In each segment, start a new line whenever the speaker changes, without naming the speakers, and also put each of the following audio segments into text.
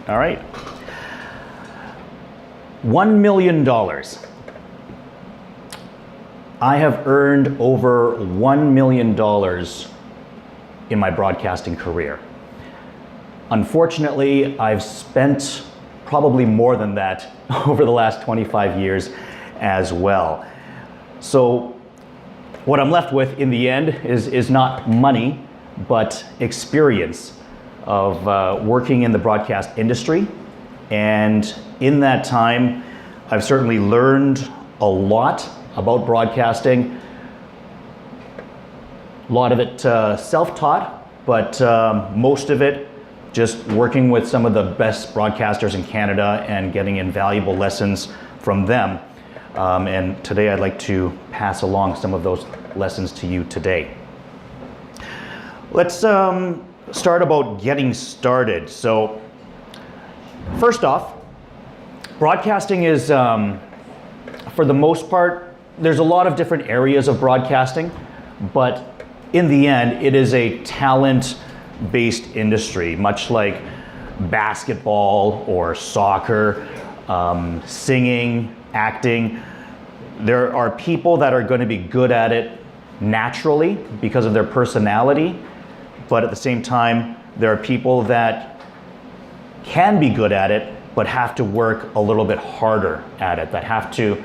All right. $1 million. I have earned over $1 million in my broadcasting career. Unfortunately, I've spent probably more than that over the last 25 years as well. So what I'm left with in the end is not money, but experience of working in the broadcast industry. And in that time, I've certainly learned a lot about broadcasting. A lot of it self-taught, but most of it just working with some of the best broadcasters in Canada and getting invaluable lessons from them. And today I'd like to pass along some of those lessons to you today. Let's start about getting started. So first off, broadcasting is, for the most part, there's a lot of different areas of broadcasting, but in the end, it is a talent-based industry, much like basketball or soccer, singing, acting. There are people that are going to be good at it naturally because of their personality, but at the same time, there are people that can be good at it, but have to work a little bit harder at it, that have to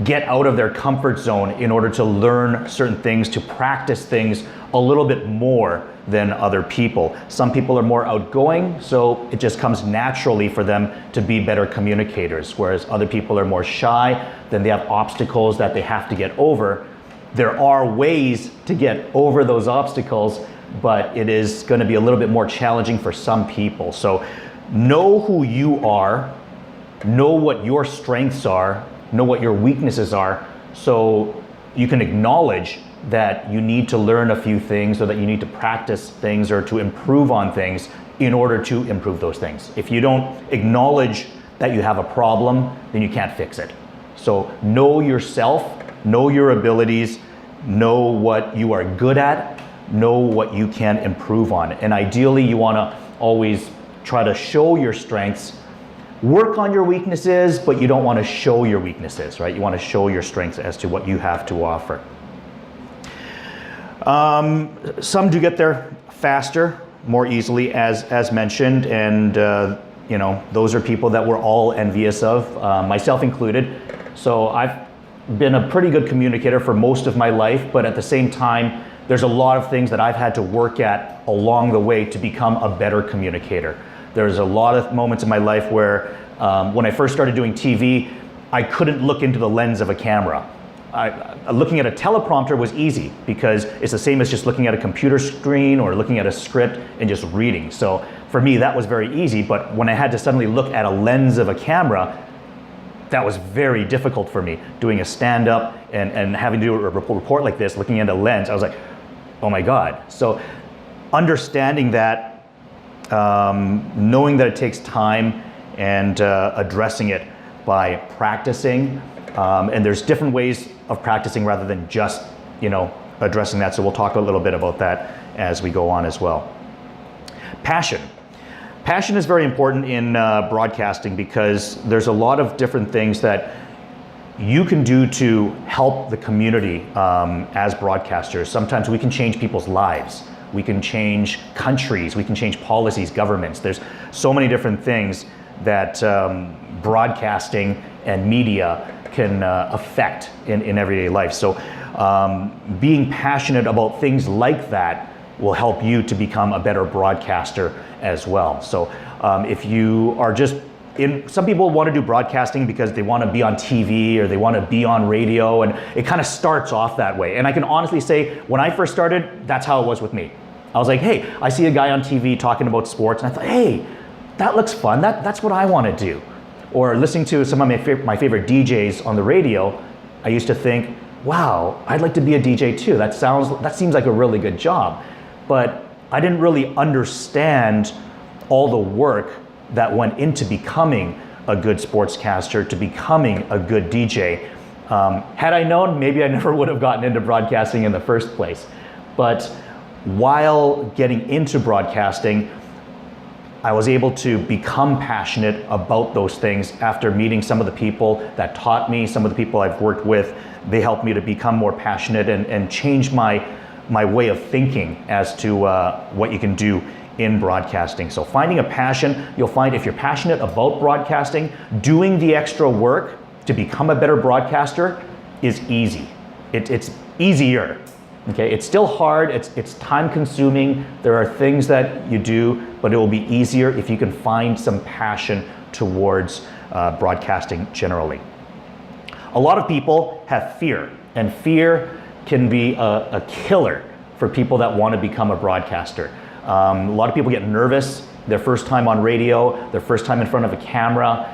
get out of their comfort zone in order to learn certain things, to practice things a little bit more than other people. Some people are more outgoing, so it just comes naturally for them to be better communicators, whereas other people are more shy, then they have obstacles that they have to get over. There are ways to get over those obstacles, but it is going to be a little bit more challenging for some people. So know who you are, know what your strengths are, know what your weaknesses are, so you can acknowledge that you need to learn a few things or that you need to practice things or to improve on things in order to improve those things. If you don't acknowledge that you have a problem, then you can't fix it. So know yourself, know your abilities, know what you are good at, know what you can improve on. And ideally, you want to always try to show your strengths. Work on your weaknesses, but you don't want to show your weaknesses, right? You want to show your strengths as to what you have to offer. Some do get there faster, more easily, as mentioned, and you know, those are people that we're all envious of, myself included. So I've been a pretty good communicator for most of my life, but at the same time, there's a lot of things that I've had to work at along the way to become a better communicator. There's a lot of moments in my life where when I first started doing TV, I couldn't look into the lens of a camera. Looking at a teleprompter was easy because it's the same as just looking at a computer screen or looking at a script and just reading. So for me, that was very easy, but when I had to suddenly look at a lens of a camera, that was very difficult for me. Doing a stand-up and having to do a report like this, looking at a lens, I was like, oh my God. So understanding that, knowing that it takes time and addressing it by practicing, and there's different ways of practicing rather than just, you know, addressing that. So we'll talk a little bit about that as we go on as well. Passion. Passion is very important in broadcasting because there's a lot of different things that you can do to help the community as broadcasters. Sometimes we can change people's lives. We can change countries. We can change policies, governments. There's so many different things that broadcasting and media can affect in everyday life. So being passionate about things like that will help you to become a better broadcaster as well. So if you are just some people want to do broadcasting because they want to be on TV or they want to be on radio, and it kind of starts off that way. And I can honestly say, when I first started, that's how it was with me. I was like, hey, I see a guy on TV talking about sports, and I thought, hey, that looks fun. That's what I want to do. Or listening to some of my favorite DJs on the radio, I used to think, wow, I'd like to be a DJ too. That seems like a really good job. But I didn't really understand all the work that went into becoming a good sportscaster, to becoming a good DJ. Had I known, maybe I never would have gotten into broadcasting in the first place. But while getting into broadcasting, I was able to become passionate about those things after meeting some of the people that taught me, some of the people I've worked with. They helped me to become more passionate and change my way of thinking as to what you can do in broadcasting. So finding a passion, you'll find if you're passionate about broadcasting, doing the extra work to become a better broadcaster is easy. It's easier. Okay, it's still hard, it's time consuming, there are things that you do, but it will be easier if you can find some passion towards broadcasting generally. A lot of people have fear, and fear can be a killer for people that want to become a broadcaster. A lot of people get nervous their first time on radio, their first time in front of a camera.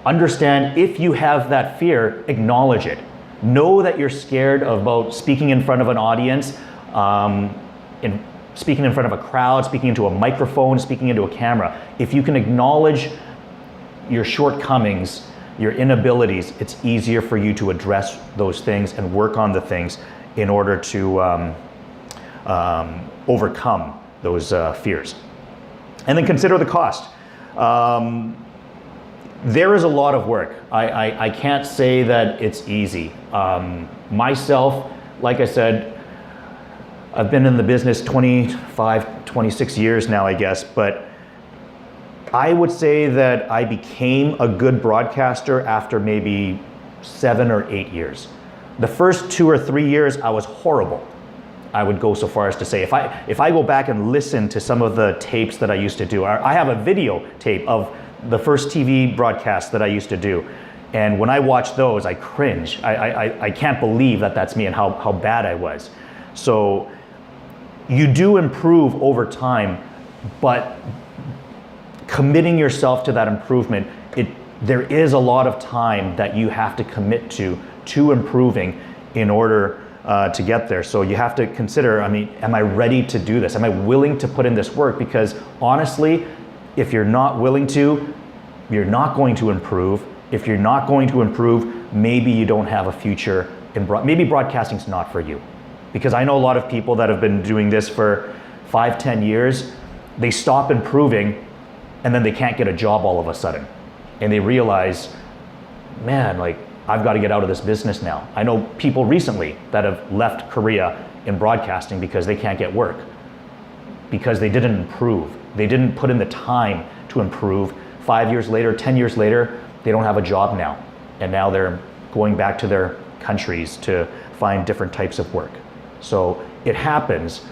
Understand, if you have that fear, acknowledge it. Know that you're scared about speaking in front of an audience, speaking in front of a crowd, speaking into a microphone, speaking into a camera. If you can acknowledge your shortcomings, your inabilities, it's easier for you to address those things and work on the things in order to overcome those fears. And then consider the cost. There is a lot of work. I can't say that it's easy. Myself, like I said, I've been in the business 25, 26 years now, I guess, but I would say that I became a good broadcaster after maybe 7 or 8 years. The first 2 or 3 years, I was horrible. I would go so far as to say, if I go back and listen to some of the tapes that I used to do, I have a video tape of the first TV broadcast that I used to do. And when I watch those, I cringe. I can't believe that that's me and how bad I was. So you do improve over time, but committing yourself to that improvement, there is a lot of time that you have to commit to improving in order to get there. So you have to consider, I mean, am I ready to do this? Am I willing to put in this work? Because honestly, if you're not willing to, you're not going to improve. If you're not going to improve, maybe you don't have a future in maybe broadcasting's not for you. Because I know a lot of people that have been doing this for 5, 10 years, they stop improving and then they can't get a job all of a sudden. And they realize, man, like, I've got to get out of this business now. I know people recently that have left Korea in broadcasting because they can't get work, because they didn't improve. They didn't put in the time to improve. 5 years later, 10 years later, they don't have a job now. And now they're going back to their countries to find different types of work. So it happens.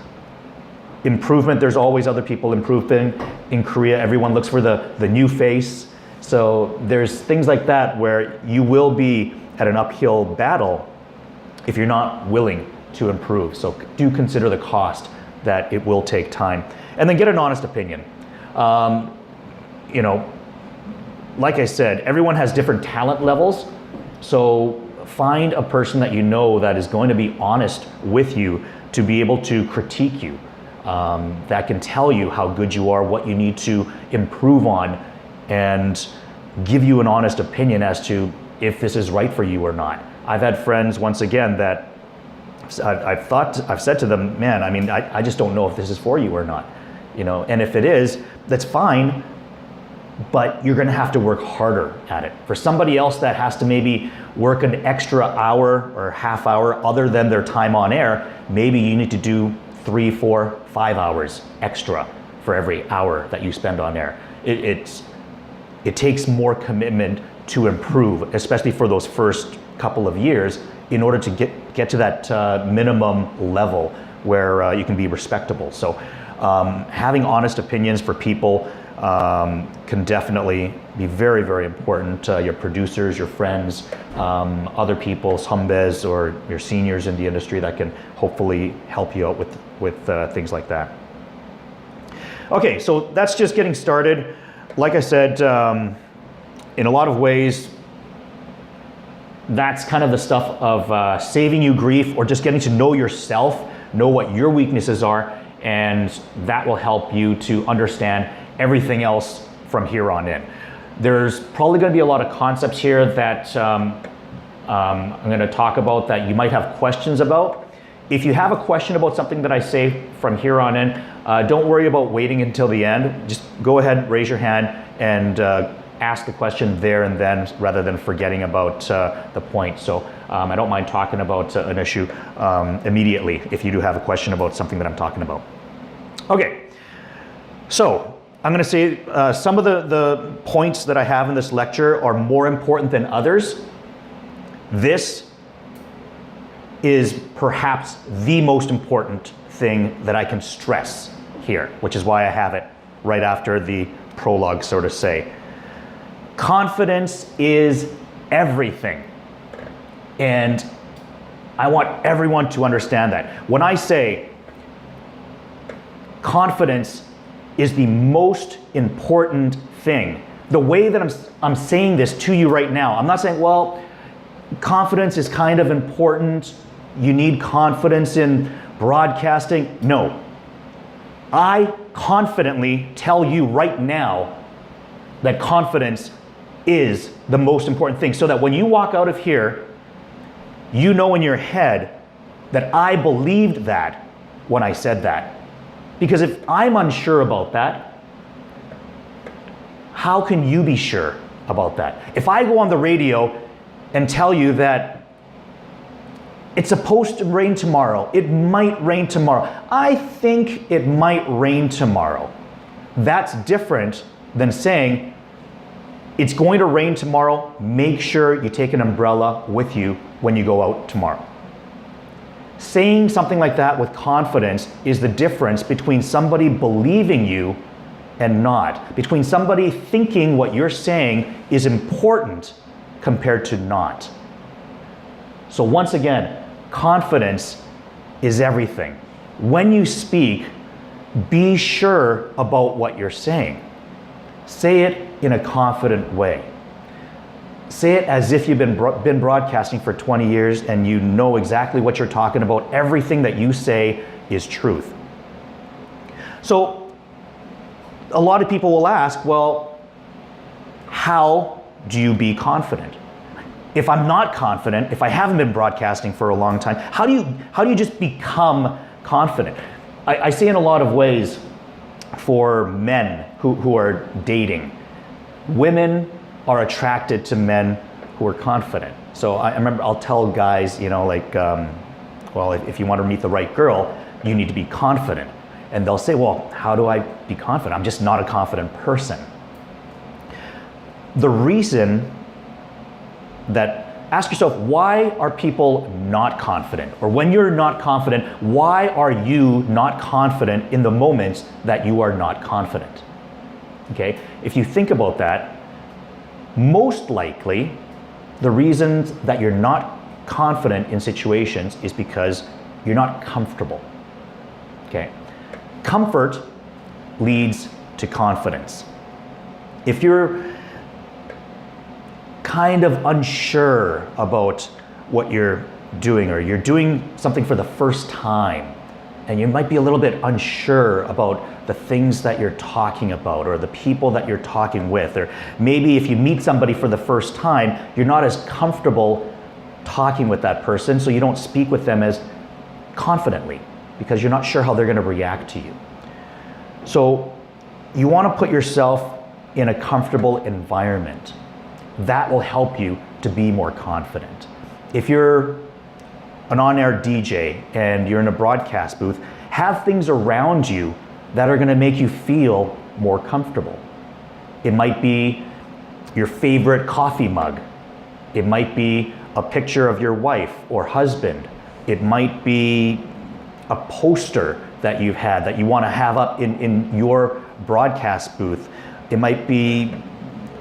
Improvement, there's always other people improving. In Korea, everyone looks for the new face. So there's things like that where you will be at an uphill battle if you're not willing to improve. So do consider the cost that it will take time. And then get an honest opinion. You know, like I said, everyone has different talent levels. So find a person that you know that is going to be honest with you to be able to critique you, that can tell you how good you are, what you need to improve on, and give you an honest opinion as to if this is right for you or not. I've had friends, once again, that I've said to them, man, I mean, I just don't know if this is for you or not. You know, and if it is, that's fine, but you're gonna have to work harder at it. For somebody else that has to maybe work an extra hour or half hour other than their time on air, maybe you need to do 3, 4, 5 hours extra for every hour that you spend on air. It takes more commitment to improve, especially for those first couple of years, in order to get to that minimum level where you can be respectable. So having honest opinions for people can definitely be very, very important. Your producers, your friends, other people, 선배s, or your seniors in the industry that can hopefully help you out with things like that. Okay, so that's just getting started. Like I said, in a lot of ways, that's kind of the stuff of saving you grief, or just getting to know yourself, know what your weaknesses are, and that will help you to understand everything else from here on in. There's probably going to be a lot of concepts here that I'm going to talk about that you might have questions about. If you have a question about something that I say from here on in, Don't worry about waiting until the end. Just go ahead, raise your hand, and ask the question there and then rather than forgetting about the point. So I don't mind talking about an issue immediately if you do have a question about something that I'm talking about. Okay, so I'm going to say some of the points that I have in this lecture are more important than others. This is perhaps the most important thing that I can stress here, which is why I have it right after the prologue, so to say. Confidence is everything. And I want everyone to understand that. When I say confidence is the most important thing, the way that I'm saying this to you right now, I'm not saying, well, confidence is kind of important. You need confidence in broadcasting. No. I confidently tell you right now that confidence is the most important thing, so that when you walk out of here, you know in your head that I believed that when I said that. Because if I'm unsure about that, how can you be sure about that? If I go on the radio and tell you that it's supposed to rain tomorrow, it might rain tomorrow, I think it might rain tomorrow, that's different than saying it's going to rain tomorrow, make sure you take an umbrella with you when you go out tomorrow. Saying something like that with confidence is the difference between somebody believing you and not, between somebody thinking what you're saying is important compared to not. So once again, confidence is everything. When you speak, be sure about what you're saying. Say it in a confident way. Say it as if you've been broadcasting for 20 years and you know exactly what you're talking about. Everything that you say is truth. So a lot of people will ask, well, how do you be confident? If I'm not confident, if I haven't been broadcasting for a long time, how do you just become confident? I see in a lot of ways for men who are dating. Women are attracted to men who are confident. So I remember I'll tell guys, like, well, if you want to meet the right girl, you need to be confident. And they'll say, well, how do I be confident? I'm just not a confident person. The reason that, ask yourself, why are people not confident? Or when you're not confident, why are you not confident in the moments that you are not confident? Okay, if you think about that, most likely the reasons that you're not confident in situations is because you're not comfortable. Okay, comfort leads to confidence. If you're kind of unsure about what you're doing, or you're doing something for the first time, and you might be a little bit unsure about the things that you're talking about or the people that you're talking with, or maybe if you meet somebody for the first time, you're not as comfortable talking with that person, so you don't speak with them as confidently because you're not sure how they're going to react to you. So you want to put yourself in a comfortable environment. That will help you to be more confident. If you're an on-air DJ and you're in a broadcast booth, have things around you that are going to make you feel more comfortable. It might be your favorite coffee mug. It might be a picture of your wife or husband. It might be a poster that you've had that you want to have up in your broadcast booth. It might be,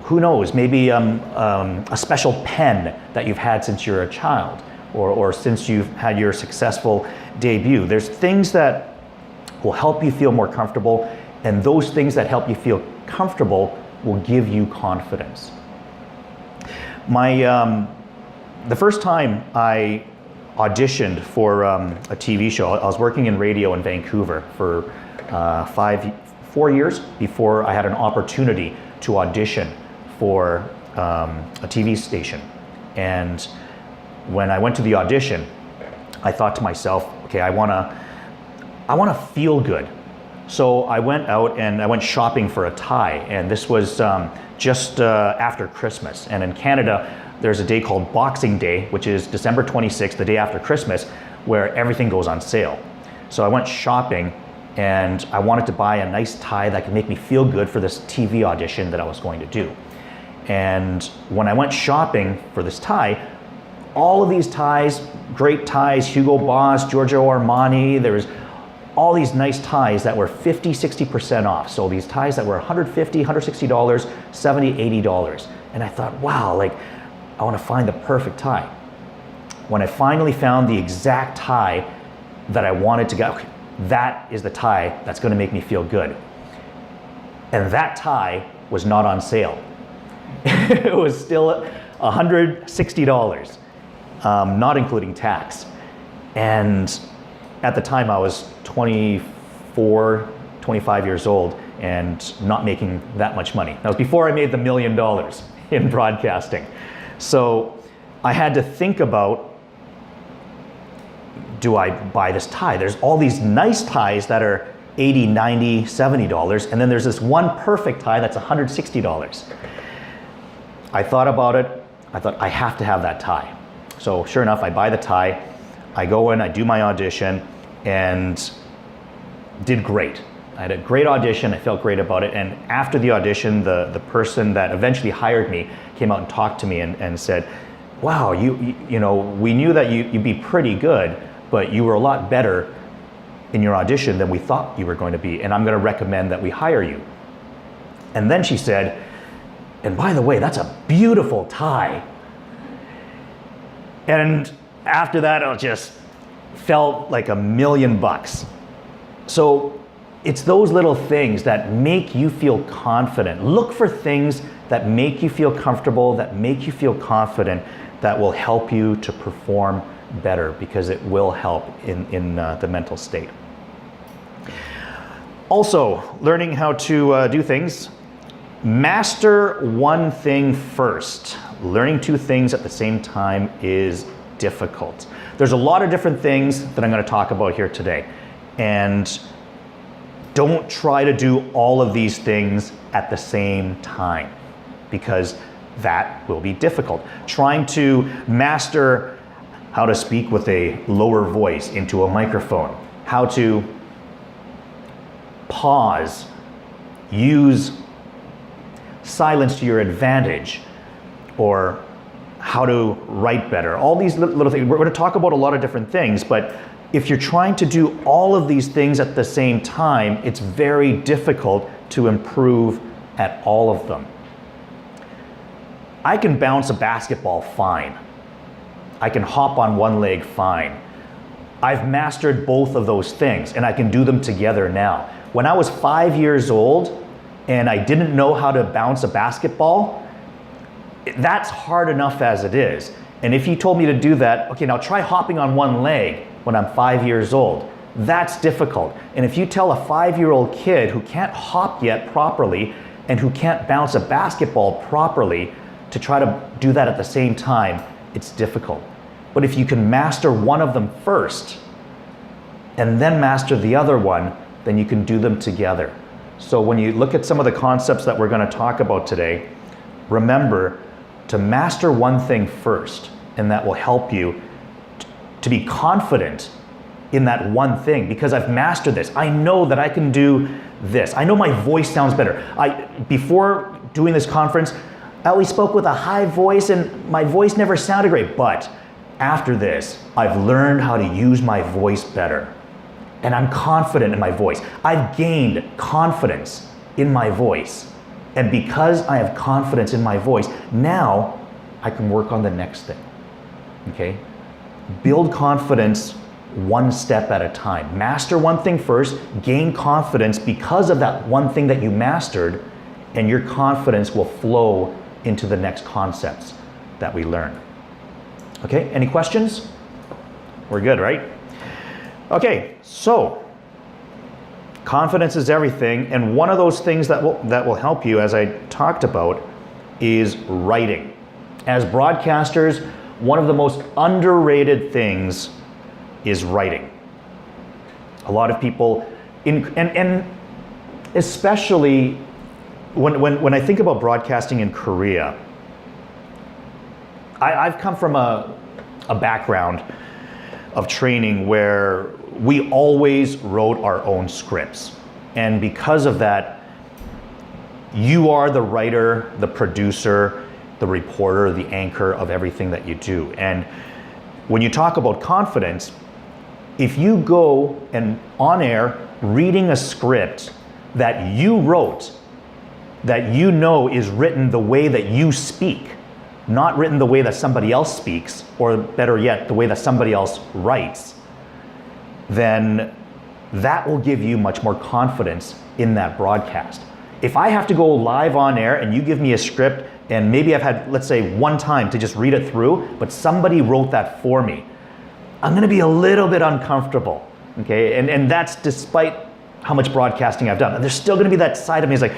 who knows, maybe a special pen that you've had since you're a child, or since you've had your successful debut. There's things that will help you feel more comfortable, and those things that help you feel comfortable will give you confidence. The first time I auditioned for a TV show, I was working in radio in Vancouver for 4 years before I had an opportunity to audition for a TV station. And when I went to the audition, I thought to myself, okay, I want to feel good. So I went out and I went shopping for a tie, and this was just after Christmas. And in Canada, there's a day called Boxing Day, which is December 26th, the day after Christmas, where everything goes on sale. So I went shopping, and I wanted to buy a nice tie that could make me feel good for this TV audition that I was going to do. And when I went shopping for this tie, all of these ties, great ties, Hugo Boss, Giorgio Armani, there was all these nice ties that were 50, 60% off. So these ties that were $150, $160, $70, $80. And I thought, wow, like, I want to find the perfect tie. When I finally found the exact tie that I wanted to get, okay, that is the tie that's going to make me feel good. And that tie was not on sale. It was still $160, not including tax. And at the time I was 24, 25 years old and not making that much money. That was before I made the $1 million in broadcasting. So I had to think about, do I buy this tie? There's all these nice ties that are $80, $90, $70, and then there's this one perfect tie that's $160. I thought about it. I thought, I have to have that tie. So sure enough, I buy the tie. I go in, I do my audition, and did great. I had a great audition. I felt great about it. And after the audition, the person that eventually hired me came out and talked to me and said, wow, you know, we knew that you'd be pretty good, but you were a lot better in your audition than we thought you were going to be, and I'm going to recommend that we hire you. And then she said, and by the way, that's a beautiful tie. And after that, it just felt like $1 million. So it's those little things that make you feel confident. Look for things that make you feel comfortable, that make you feel confident, that will help you to perform better, because it will help in the mental state. Also, learning how to do things. Master one thing first. Learning two things at the same time is difficult. There's a lot of different things that I'm going to talk about here today. And don't try to do all of these things at the same time, because that will be difficult. Trying to master how to speak with a lower voice into a microphone, how to pause, use silence to your advantage, or how to write better. All these little things. We're going to talk about a lot of different things, but if you're trying to do all of these things at the same time, it's very difficult to improve at all of them. I can bounce a basketball fine. I can hop on one leg fine. I've mastered both of those things, and I can do them together now. When I was 5 years old and I didn't know how to bounce a basketball, that's hard enough as it is. And if you told me to do that, okay, now try hopping on one leg when I'm 5 years old. That's difficult. And if you tell a 5-year-old kid who can't hop yet properly and who can't bounce a basketball properly to try to do that at the same time, it's difficult. But if you can master one of them first and then master the other one, then you can do them together. So when you look at some of the concepts that we're going to talk about today, remember to master one thing first, and that will help you to be confident in that one thing, because I've mastered this. I know that I can do this. I know my voice sounds better. Before doing this conference, I always spoke with a high voice and my voice never sounded great, but after this, I've learned how to use my voice better. And I'm confident in my voice. I've gained confidence in my voice. And because I have confidence in my voice, now I can work on the next thing. Okay? Build confidence one step at a time. Master one thing first, gain confidence because of that one thing that you mastered, and your confidence will flow into the next concepts that we learn. Okay, any questions? We're good, right? Okay, so confidence is everything, and one of those things that will help you, as I talked about, is writing. As broadcasters, one of the most underrated things is writing. A lot of people And especially when I think about broadcasting in Korea, I've come from a background of training where we always wrote our own scripts. And because of that, you are the writer, the producer, the reporter, the anchor of everything that you do. And when you talk about confidence, if you go and on air reading a script that you wrote, that you know is written the way that you speak, not written the way that somebody else speaks, or better yet, the way that somebody else writes, then that will give you much more confidence in that broadcast. If I have to go live on air and you give me a script and maybe I've had, let's say, one time to just read it through, but somebody wrote that for me, I'm gonna be a little bit uncomfortable, okay? And that's despite how much broadcasting I've done. There's still gonna be that side of me is like,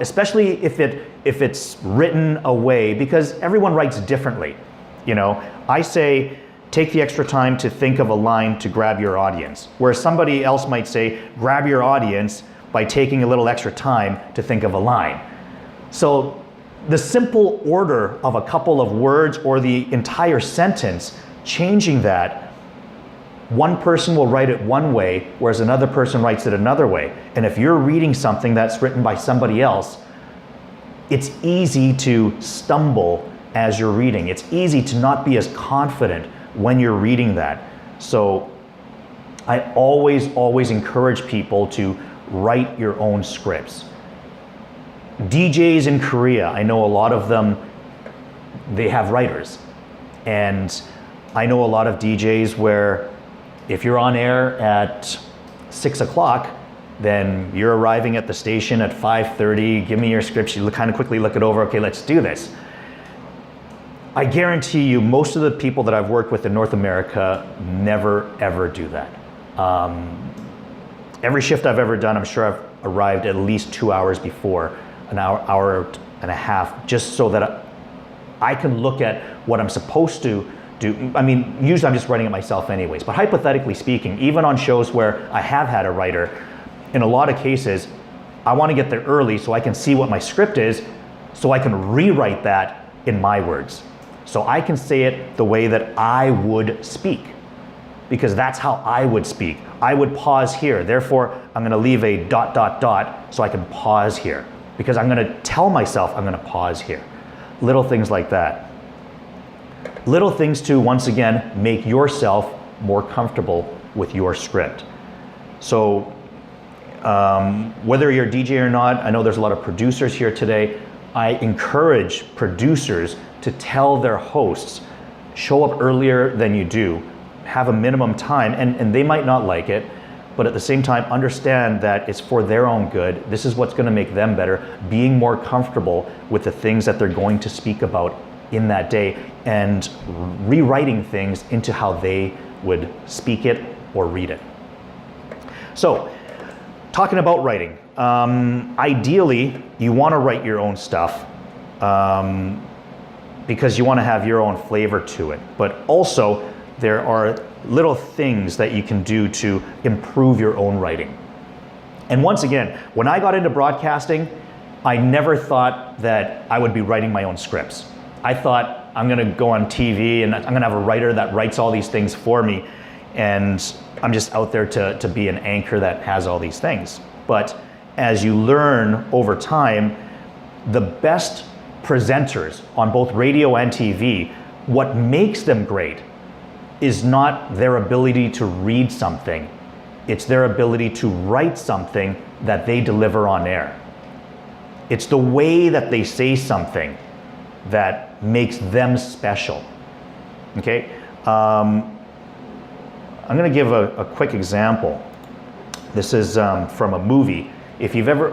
especially if it's written away, because everyone writes differently. You know, I say, take the extra time to think of a line to grab your audience, whereas somebody else might say, grab your audience by taking a little extra time to think of a line. So the simple order of a couple of words or the entire sentence, changing that, one person will write it one way, whereas another person writes it another way. And if you're reading something that's written by somebody else, it's easy to stumble as you're reading. It's easy to not be as confident when you're reading that. So I always encourage people to write your own scripts. DJs in Korea, I know a lot of them, they have writers. And I know a lot of DJs where if you're on air at 6 o'clock, then you're arriving at the station at 5:30, give me your scripts, you kind of quickly look it over, okay, let's do this. I guarantee you, most of the people that I've worked with in North America never ever do that. Every shift I've ever done, I'm sure I've arrived at least 2 hours before, an hour and a half, just so that I can look at what I'm supposed to do. I mean, usually I'm just writing it myself anyways, but hypothetically speaking, even on shows where I have had a writer, in a lot of cases, I want to get there early so I can see what my script is, so I can rewrite that in my words. So I can say it the way that I would speak, because that's how I would speak. I would pause here, therefore I'm gonna leave a ... so I can pause here, because I'm gonna tell myself I'm gonna pause here. Little things like that. Little things to, once again, make yourself more comfortable with your script. So whether you're a DJ or not, I know there's a lot of producers here today. I encourage producers to tell their hosts, show up earlier than you do, have a minimum time, and they might not like it, but at the same time, understand that it's for their own good. This is what's gonna make them better, being more comfortable with the things that they're going to speak about in that day, and rewriting things into how they would speak it or read it. So, talking about writing, ideally, you wanna write your own stuff, because you wanna have your own flavor to it, but also, there are little things that you can do to improve your own writing. And once again, when I got into broadcasting, I never thought that I would be writing my own scripts. I thought I'm gonna go on TV and I'm gonna have a writer that writes all these things for me, and I'm just out there to be an anchor that has all these things. But as you learn over time, the best presenters on both radio and TV, what makes them great is not their ability to read something, it's their ability to write something that they deliver on air. It's the way that they say something that makes them special, okay? I'm gonna give a quick example. This is from a movie. If you've ever,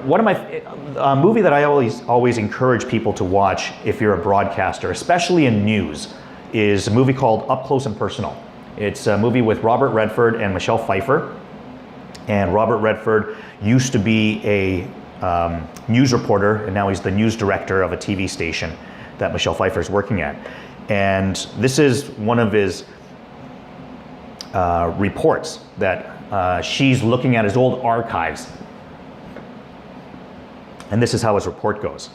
a movie that I always encourage people to watch if you're a broadcaster, especially in news, is a movie called Up Close and Personal. It's a movie with Robert Redford and Michelle Pfeiffer. And Robert Redford used to be a news reporter, and now he's the news director of a TV station that Michelle Pfeiffer is working at. And this is one of his reports that Xi's looking at his old archives. And this is how his report goes.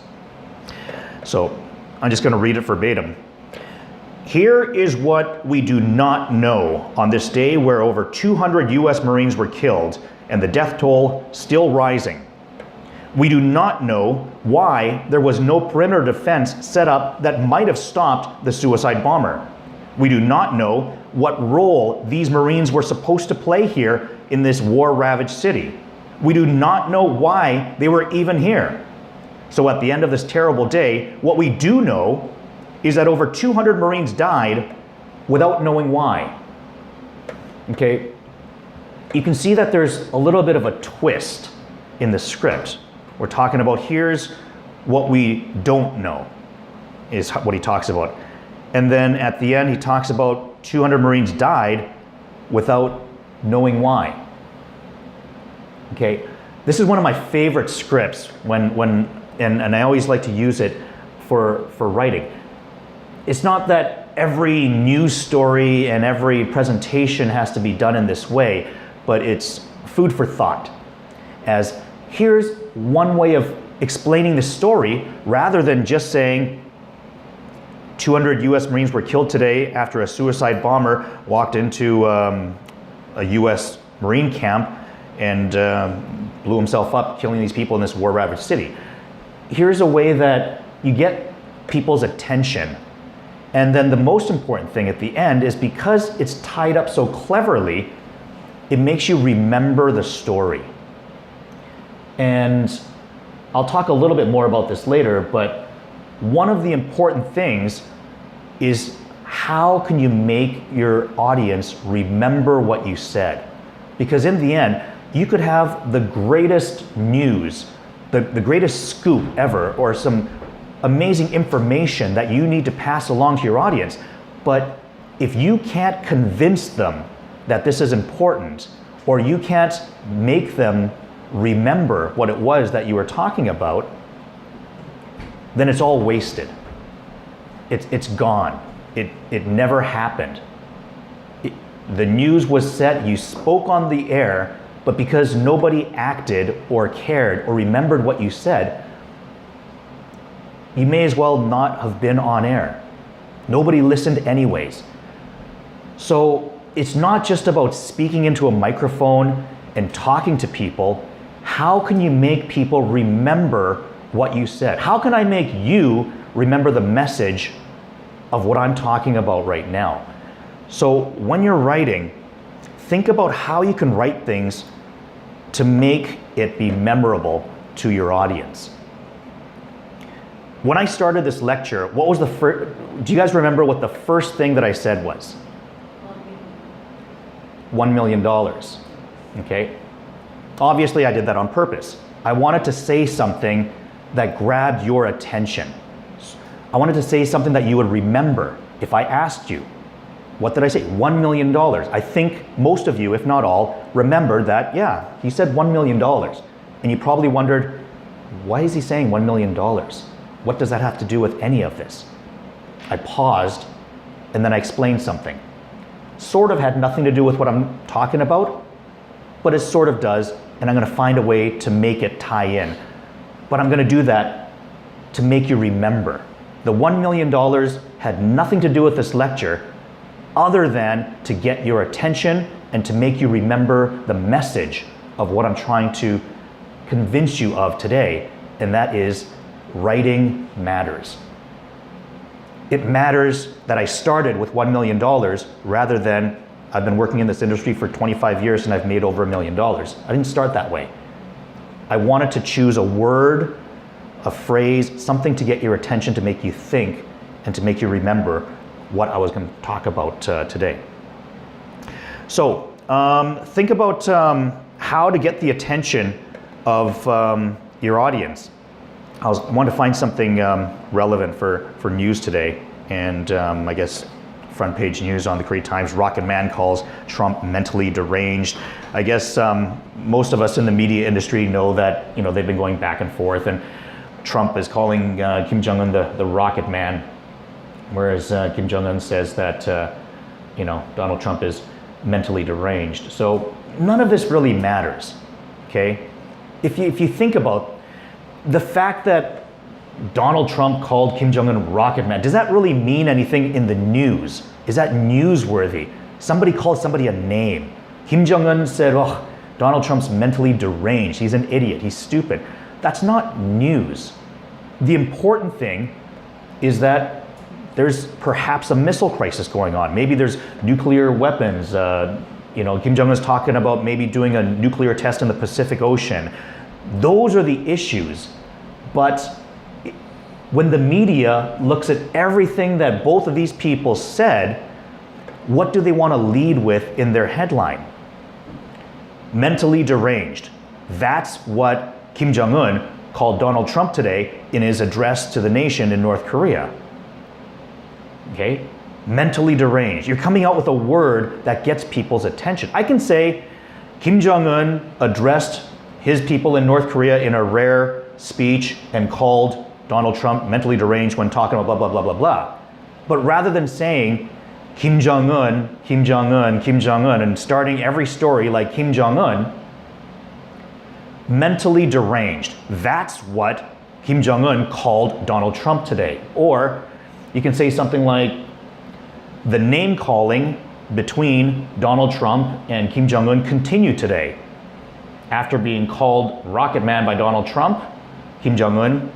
So I'm just going to read it verbatim. Here is what we do not know on this day where over 200 US Marines were killed and the death toll still rising. We do not know why there was no perimeter defense set up that might have stopped the suicide bomber. We do not know what role these Marines were supposed to play here in this war-ravaged city. We do not know why they were even here. So at the end of this terrible day, what we do know is that over 200 Marines died without knowing why. Okay, you can see that there's a little bit of a twist in the script. We're talking about here's what we don't know, is what he talks about. And then at the end, he talks about 200 Marines died without knowing why. Okay, this is one of my favorite scripts and I always like to use it for writing. It's not that every news story and every presentation has to be done in this way, but it's food for thought. As here's one way of explaining the story rather than just saying 200 US Marines were killed today after a suicide bomber walked into a US Marine camp and blew himself up, killing these people in this war-ravaged city. Here's a way that you get people's attention. And then the most important thing at the end is because it's tied up so cleverly, it makes you remember the story. And I'll talk a little bit more about this later, but one of the important things is how can you make your audience remember what you said? Because in the end, you could have the greatest news, the greatest scoop ever, or some amazing information that you need to pass along to your audience. But if you can't convince them that this is important, or you can't make them remember what it was that you were talking about, then it's all wasted. It's gone. It never happened. The news was set, you spoke on the air, but because nobody acted or cared or remembered what you said, you may as well not have been on air. Nobody listened anyways. So it's not just about speaking into a microphone and talking to people. How can you make people remember what you said? How can I make you remember the message of what I'm talking about right now? So when you're writing, think about how you can write things to make it be memorable to your audience. When I started this lecture, what was the first, do you guys remember what the first thing that I said was? $1 million, okay? Obviously I did that on purpose. I wanted to say something that grabbed your attention. I wanted to say something that you would remember. If I asked you, what did I say? $1 million. I think most of you, if not all, remembered that, yeah, he said $1 million. And you probably wondered, why is he saying $1 million? What does that have to do with any of this? I paused and then I explained something. Sort of had nothing to do with what I'm talking about, but it sort of does, and I'm going to find a way to make it tie in. But I'm going to do that to make you remember. The $1 million had nothing to do with this lecture other than to get your attention and to make you remember the message of what I'm trying to convince you of today, and that is writing matters. It matters that I started with $1 million rather than I've been working in this industry for 25 years and I've made over $1 million. I didn't start that way. I wanted to choose a word, a phrase, something to get your attention, to make you think and to make you remember what I was going to talk about today. So think about how to get the attention of your audience. I wanted to find something relevant for news today, and I guess front page news on the Korea Times, Rocket Man calls Trump mentally deranged. I guess most of us in the media industry know that they've been going back and forth, and Trump is calling Kim Jong-un the Rocket Man, whereas Kim Jong-un says that Donald Trump is mentally deranged. So none of this really matters, okay? If you think about the fact that Donald Trump called Kim Jong-un Rocket Man, does that really mean anything in the news? Is that newsworthy? Somebody called somebody a name. Kim Jong-un said, oh, Donald Trump's mentally deranged. He's an idiot. He's stupid. That's not news. The important thing is that there's perhaps a missile crisis going on. Maybe there's nuclear weapons. Kim Jong-un is talking about maybe doing a nuclear test in the Pacific Ocean. Those are the issues. But when the media looks at everything that both of these people said, what do they want to lead with in their headline? Mentally deranged. That's what Kim Jong-un called Donald Trump today in his address to the nation in North Korea. Okay? Mentally deranged. You're coming out with a word that gets people's attention. I can say Kim Jong-un addressed his people in North Korea in a rare speech and called Donald Trump mentally deranged when talking about blah, blah, blah, blah, blah. But rather than saying Kim Jong-un, Kim Jong-un, Kim Jong-un, and starting every story like Kim Jong-un, mentally deranged. That's what Kim Jong-un called Donald Trump today. Or you can say something like, the name calling between Donald Trump and Kim Jong-un continued today. After being called Rocket Man by Donald Trump, Kim Jong-un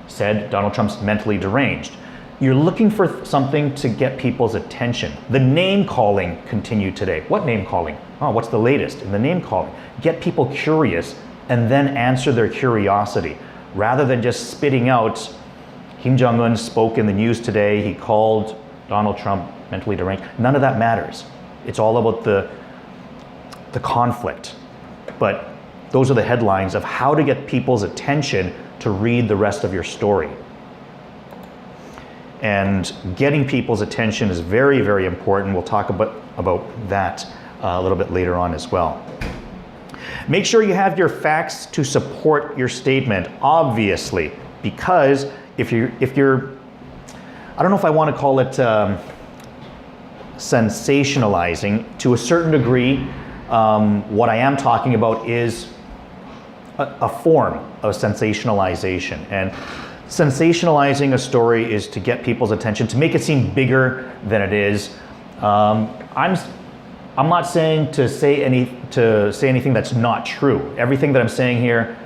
said Donald Trump's mentally deranged. You're looking for something to get people's attention. The name calling continued today. What name calling? Oh, what's the latest in the name calling? Get people curious and then answer their curiosity. Rather than just spitting out, Kim Jong-un spoke in the news today, he called Donald Trump mentally deranged. None of that matters. It's all about the conflict. But those are the headlines of how to get people's attention to read the rest of your story. And getting people's attention is very, very important. We'll talk about that a little bit later on as well. Make sure you have your facts to support your statement, obviously, because if you're, I don't know if I want to call it sensationalizing. To a certain degree, what I am talking about is a form of sensationalization. And sensationalizing a story is to get people's attention, to make it seem bigger than it is. I'm not saying to say anything that's not true. Everything that I'm saying here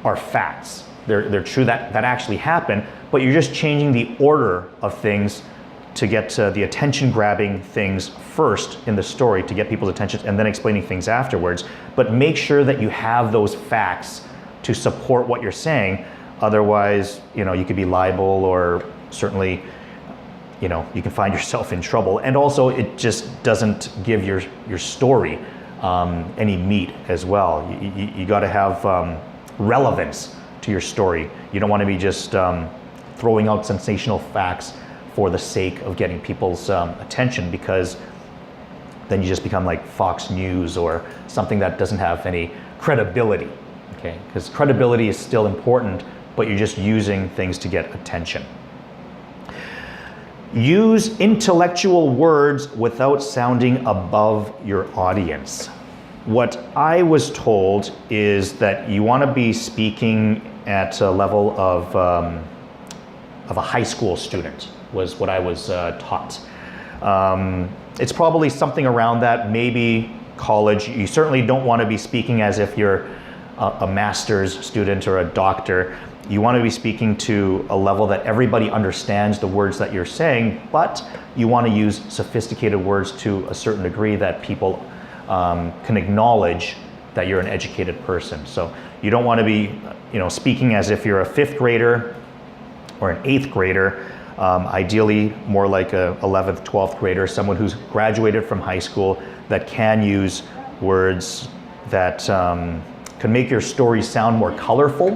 are facts. They're true, that actually happened, but you're just changing the order of things to get the attention-grabbing things first in the story to get people's attention, and then explaining things afterwards. But make sure that you have those facts to support what you're saying. Otherwise, you could be liable, or certainly, you can find yourself in trouble. And also, it just doesn't give your story any meat as well. You got to have relevance to your story. You don't want to be just throwing out sensational facts for the sake of getting people's attention, because then you just become like Fox News or something that doesn't have any credibility. Okay, because credibility is still important, but you're just using things to get attention. Use intellectual words without sounding above your audience. What I was told is that you want to be speaking at a level of a high school student, was what I was taught. It's probably something around that, maybe college. You certainly don't want to be speaking as if you're a master's student or a doctor. You want to be speaking to a level that everybody understands the words that you're saying, but you want to use sophisticated words to a certain degree that people can acknowledge that you're an educated person. So you don't want to be, speaking as if you're a 5th grader or an 8th grader. Ideally, more like a 11th, 12th grader, someone who's graduated from high school that can use words that can make your story sound more colorful,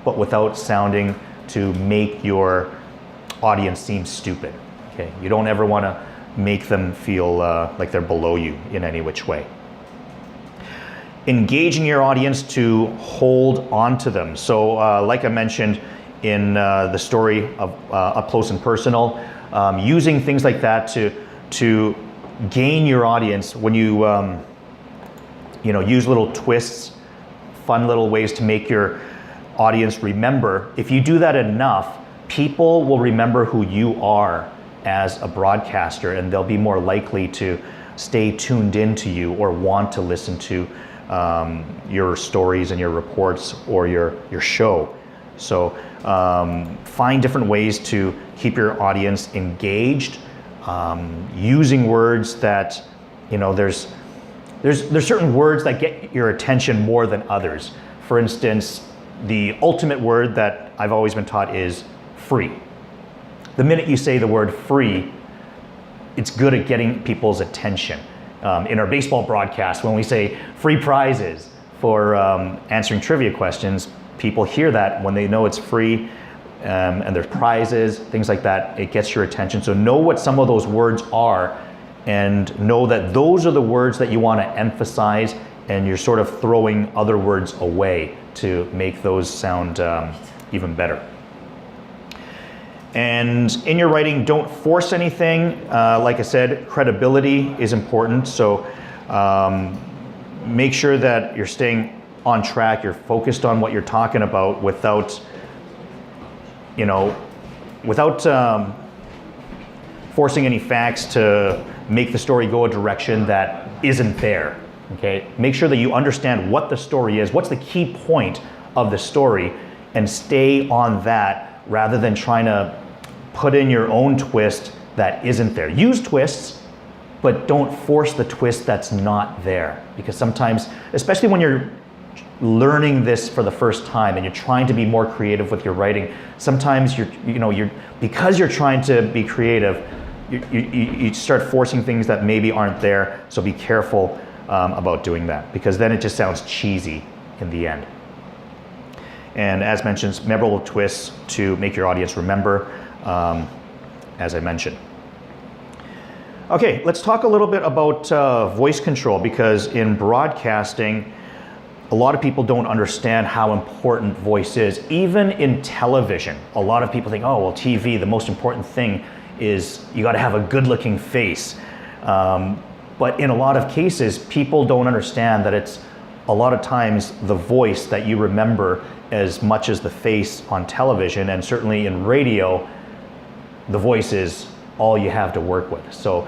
but without sounding to make your audience seem stupid. Okay, you don't ever want to make them feel like they're below you in any which way. Engaging your audience to hold on to them. So like I mentioned in the story of Up Close and Personal, using things like that to gain your audience, when you use little twists, fun little ways to make your audience remember, if you do that enough, people will remember who you are as a broadcaster, and they'll be more likely to stay tuned into you or want to listen to your stories and your reports or your show. So find different ways to keep your audience engaged, using words that, there's certain words that get your attention more than others. For instance, the ultimate word that I've always been taught is free. The minute you say the word free, it's good at getting people's attention. In our baseball broadcast, when we say free prizes for answering trivia questions, people hear that when they know it's free, and there's prizes, things like that, it gets your attention. So know what some of those words are, and know that those are the words that you want to emphasize, and you're sort of throwing other words away to make those sound even better. And in your writing, don't force anything. Like I said, credibility is important. So make sure that you're staying on track, you're focused on what you're talking about without forcing any facts to make the story go a direction that isn't there. Okay? Make sure that you understand what the story is, what's the key point of the story, and stay on that rather than trying to put in your own twist that isn't there. Use twists, but don't force the twist that's not there. Because sometimes, especially when you're learning this for the first time and you're trying to be more creative with your writing, sometimes because you're trying to be creative, you start forcing things that maybe aren't there. So be careful about doing that, because then it just sounds cheesy in the end. And as mentioned, memorable twists to make your audience remember, as I mentioned. Okay, let's talk a little bit about voice control, because in broadcasting, a lot of people don't understand how important voice is. Even in television, a lot of people think, oh, well, TV, the most important thing is you got to have a good-looking face. But in a lot of cases, people don't understand that it's a lot of times the voice that you remember as much as the face on television, and certainly in radio, the voice is all you have to work with. So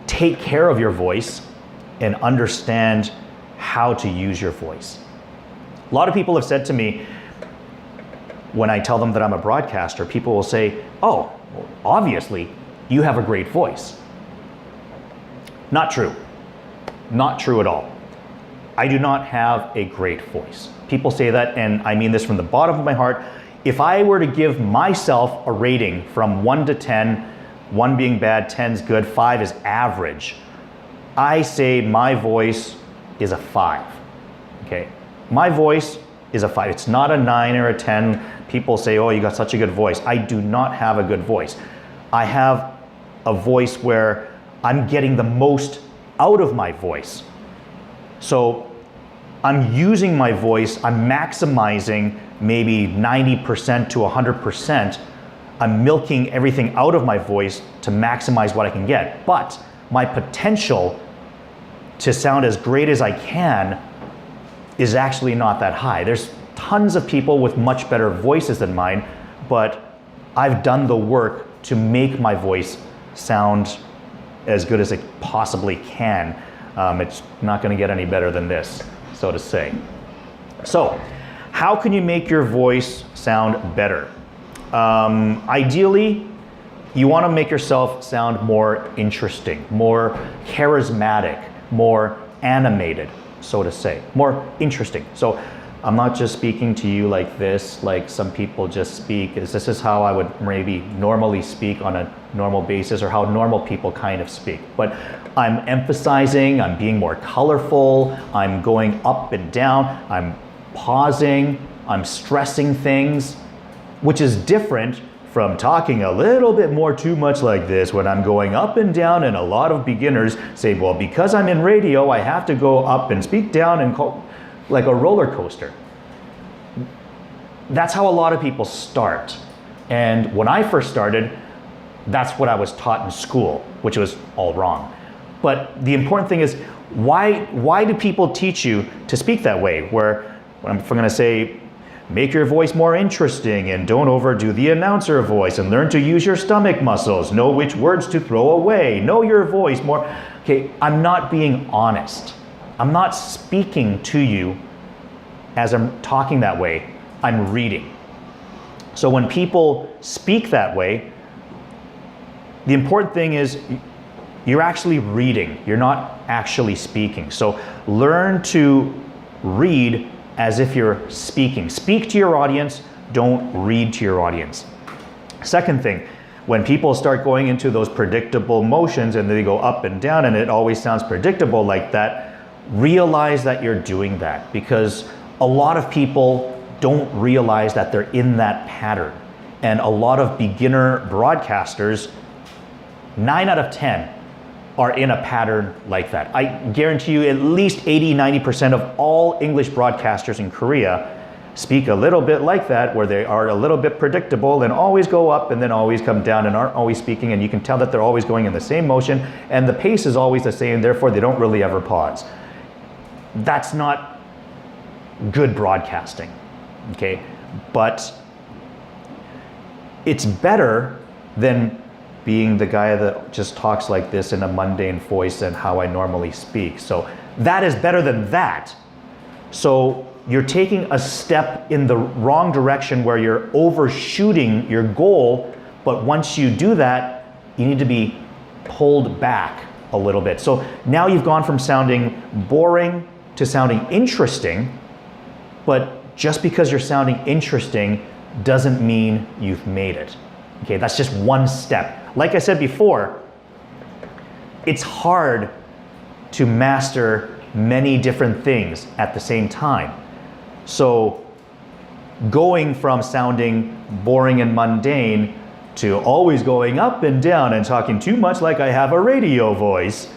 take care of your voice and understand how to use your voice. A lot of people have said to me, when I tell them that I'm a broadcaster, people will say, oh, well, obviously you have a great voice. Not true. Not true at all. I do not have a great voice. People say that, and I mean this from the bottom of my heart. If I were to give myself a rating from 1 to 10, 1 being bad, 10's good, 5 is average, I say my voice is a 5. Okay? My voice is a 5. It's not a 9 or a 10. People say, oh, you got such a good voice. I do not have a good voice. I have a voice where I'm getting the most out of my voice. So I'm using my voice, I'm maximizing maybe 90% to 100%. I'm milking everything out of my voice to maximize what I can get. But my potential to sound as great as I can is actually not that high. There's tons of people with much better voices than mine, but I've done the work to make my voice sound as good as it possibly can. It's not going to get any better than this, so to say. So, how can you make your voice sound better? Ideally, you want to make yourself sound more interesting, more charismatic, more animated, so to say, more interesting. So I'm not just speaking to you like this, like some people just speak. This is how I would maybe normally speak on a normal basis, or how normal people kind of speak. But I'm emphasizing, I'm being more colorful, I'm going up and down, I'm pausing, I'm stressing things, which is different from talking a little bit more too much like this when I'm going up and down, and a lot of beginners say, well, because I'm in radio, I have to go up and speak down and like a roller coaster. That's how a lot of people start. And when I first started, that's what I was taught in school. which was all wrong. But the important thing is, why do people teach you to speak that way? Where if I'm going to say, make your voice more interesting and don't overdo the announcer voice and learn to use your stomach muscles, know which words to throw away, know your voice more. Okay, I'm not being honest. I'm not speaking to you as I'm talking that way. I'm reading. So when people speak that way, the important thing is you're actually reading. You're not actually speaking. So learn to read as if you're speaking. Speak to your audience, don't read to your audience. Second thing, when people start going into those predictable motions and they go up and down and it always sounds predictable like that, realize that you're doing that, because a lot of people don't realize that they're in that pattern. And a lot of beginner broadcasters, 9 out of 10, are in a pattern like that. I guarantee you at least 80-90% of all English broadcasters in Korea speak a little bit like that, where they are a little bit predictable and always go up and then always come down and aren't always speaking, and you can tell that they're always going in the same motion and the pace is always the same, therefore they don't really ever pause. That's not good broadcasting, okay? But it's better than being the guy that just talks like this in a mundane voice and how I normally speak. So that is better than that. So you're taking a step in the wrong direction where you're overshooting your goal, but once you do that, you need to be pulled back a little bit. So now you've gone from sounding boring to sounding interesting, but just because you're sounding interesting doesn't mean you've made it. Okay, that's just one step. Like I said before, it's hard to master many different things at the same time. So going from sounding boring and mundane to always going up and down and talking too much like I have a radio voice,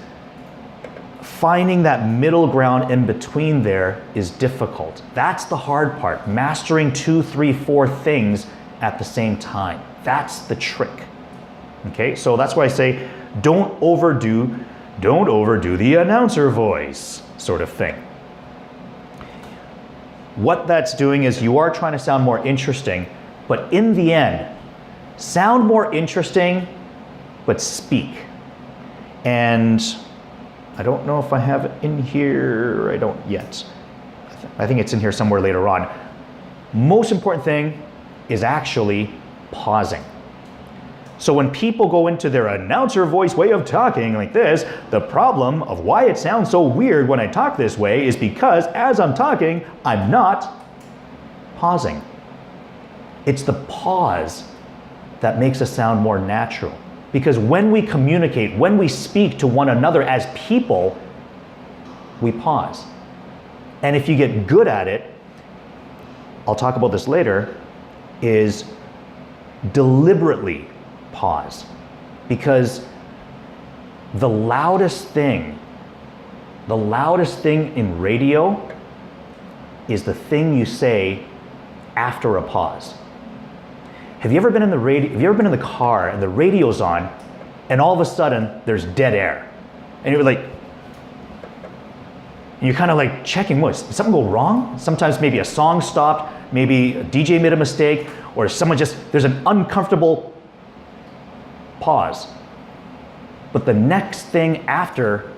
finding that middle ground in between there is difficult. That's the hard part, mastering 2, 3, 4 things at the same time. That's the trick. Okay, so that's why I say don't overdo the announcer voice sort of thing. What that's doing is you are trying to sound more interesting, but in the end, sound more interesting, but speak. And I don't know if I have it in here. I don't yet. I think it's in here somewhere later on. Most important thing is actually pausing. So when people go into their announcer voice way of talking like this, the problem of why it sounds so weird when I talk this way is because as I'm talking, I'm not pausing. It's the pause that makes us sound more natural. Because when we communicate, when we speak to one another as people, we pause. And if you get good at it, I'll talk about this later, is deliberately pause. Because the loudest thing in radio is the thing you say after a pause. Have you ever been in the radio? Have you ever been in the car and the radio's on, and all of a sudden there's dead air, and you're like, you're kind of like checking, what, did something go wrong? Sometimes maybe a song stopped, maybe a DJ made a mistake, or there's an uncomfortable pause. But the next thing after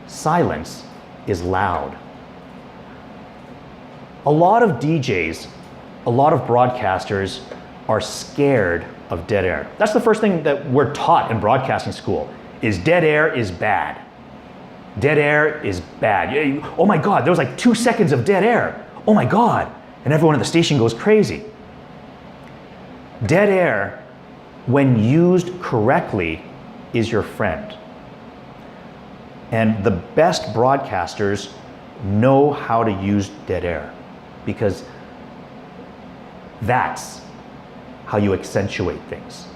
silence is loud. A lot of DJs, a lot of broadcasters are scared of dead air. That's the first thing that we're taught in broadcasting school, is dead air is bad. Dead air is bad. Oh my God, there was like 2 seconds of dead air. Oh my God. And everyone at the station goes crazy. Dead air, when used correctly, is your friend. And the best broadcasters know how to use dead air, because that's how you accentuate things.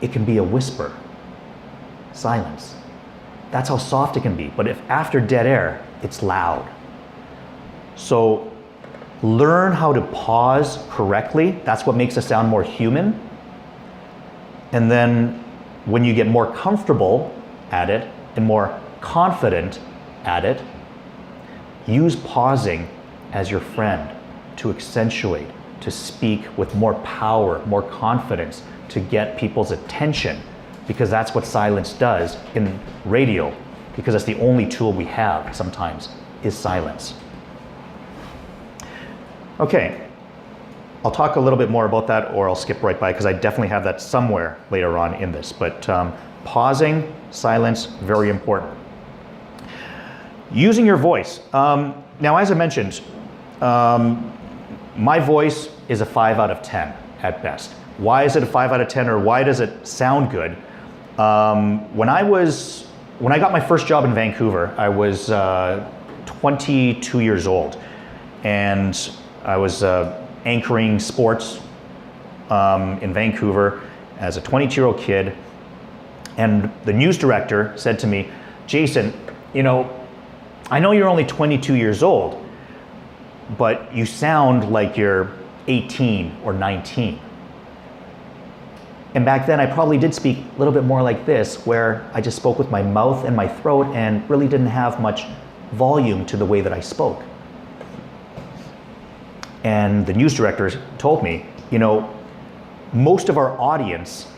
It can be a whisper, silence. That's how soft it can be. But if after dead air, it's loud. So learn how to pause correctly. That's what makes us sound more human. And then When you get more comfortable at it and more confident at it, use pausing as your friend to accentuate, to speak with more power, more confidence, to get people's attention, because that's what silence does in radio, because that's the only tool we have sometimes, is silence. Okay, I'll talk a little bit more about that, or I'll skip right by, because I definitely have that somewhere later on in this, but pausing, silence, very important. Using your voice. Now, as I mentioned, my voice is a 5 out of 10 at best. Why is it a 5 out of 10, or why does it sound good? When I got my first job in Vancouver, I was 22 years old, and I was anchoring sports in Vancouver as a 22-year-old kid, and the news director said to me, "Jason, you know, I know you're only 22 years old, but you sound like you're 18 or 19. And back then I probably did speak a little bit more like this, where I just spoke with my mouth and my throat and really didn't have much volume to the way that I spoke. And the news director told me, you know, most of our audience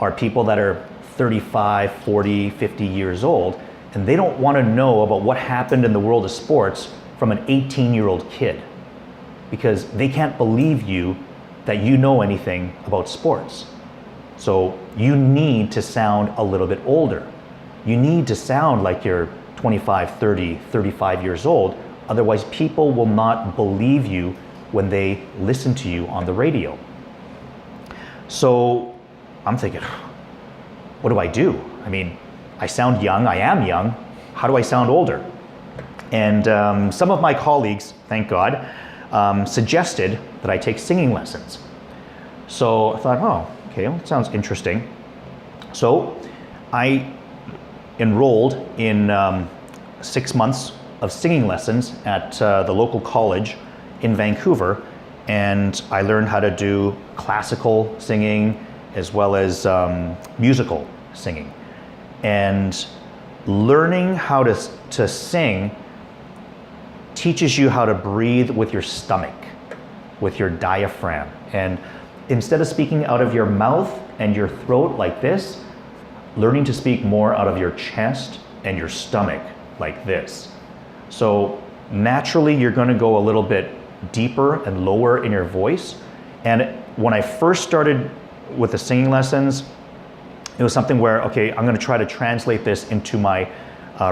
are people that are 35, 40, 50 years old, and they don't want to know about what happened in the world of sports from an 18-year-old kid, because they can't believe you that you know anything about sports. So you need to sound a little bit older. You need to sound like you're 25, 30, 35 years old. Otherwise, people will not believe you when they listen to you on the radio." So I'm thinking, what do I do? I mean, I sound young, I am young. How do I sound older? And some of my colleagues, thank God, suggested that I take singing lessons. So I thought, oh, okay, well, that sounds interesting. So I enrolled in 6 months of singing lessons at the local college in Vancouver, and I learned how to do classical singing as well as musical singing. And learning how to sing teaches you how to breathe with your stomach, with your diaphragm. And instead of speaking out of your mouth and your throat like this, learning to speak more out of your chest and your stomach like this. So naturally, you're going to go a little bit deeper and lower in your voice. And when I first started with the singing lessons, it was something where, okay, I'm going to try to translate this into my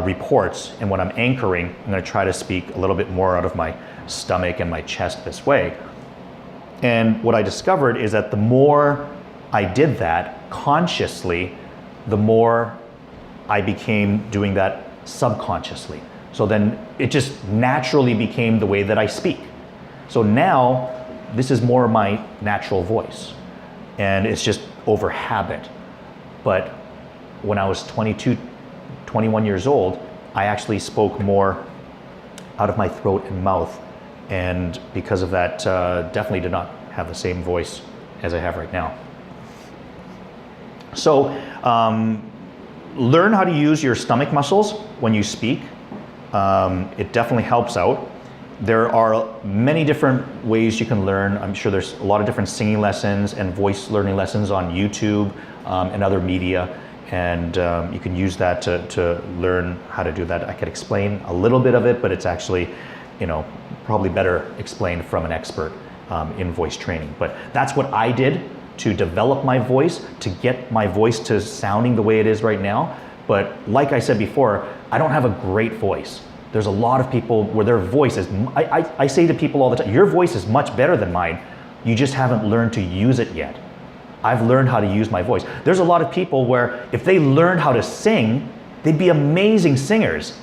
reports, and when I'm anchoring, I'm going to try to speak a little bit more out of my stomach and my chest this way. And what I discovered is that the more I did that consciously, the more I became doing that subconsciously. So then it just naturally became the way that I speak. So now this is more my natural voice, and it's just over habit. But when I was 22, 21 years old, I actually spoke more out of my throat and mouth, and because of that, definitely did not have the same voice as I have right now. So learn how to use your stomach muscles when you speak. It definitely helps out. There are many different ways you can learn. I'm sure there's a lot of different singing lessons and voice learning lessons on YouTube and other media, and you can use that to learn how to do that. I could explain a little bit of it, but it's actually, you know, probably better explained from an expert in voice training. But that's what I did to develop my voice, to get my voice to sounding the way it is right now. But like I said before, I don't have a great voice. There's a lot of people where their voice is, I say to people all the time, your voice is much better than mine. You just haven't learned to use it yet. I've learned how to use my voice. There's a lot of people where if they learned how to sing, they'd be amazing singers,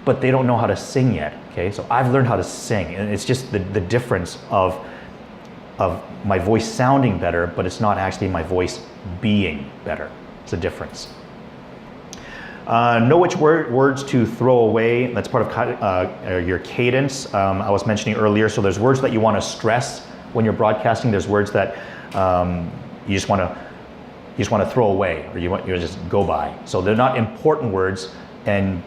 but they don't know how to sing yet, okay? So I've learned how to sing, and it's just the difference of my voice sounding better, but it's not actually my voice being better. It's a difference. Know which words to throw away. That's part of your cadence. I was mentioning earlier, so there's words that you want to stress when you're broadcasting. There's words that you just want to just want to throw away, or you just go by. So they're not important words, and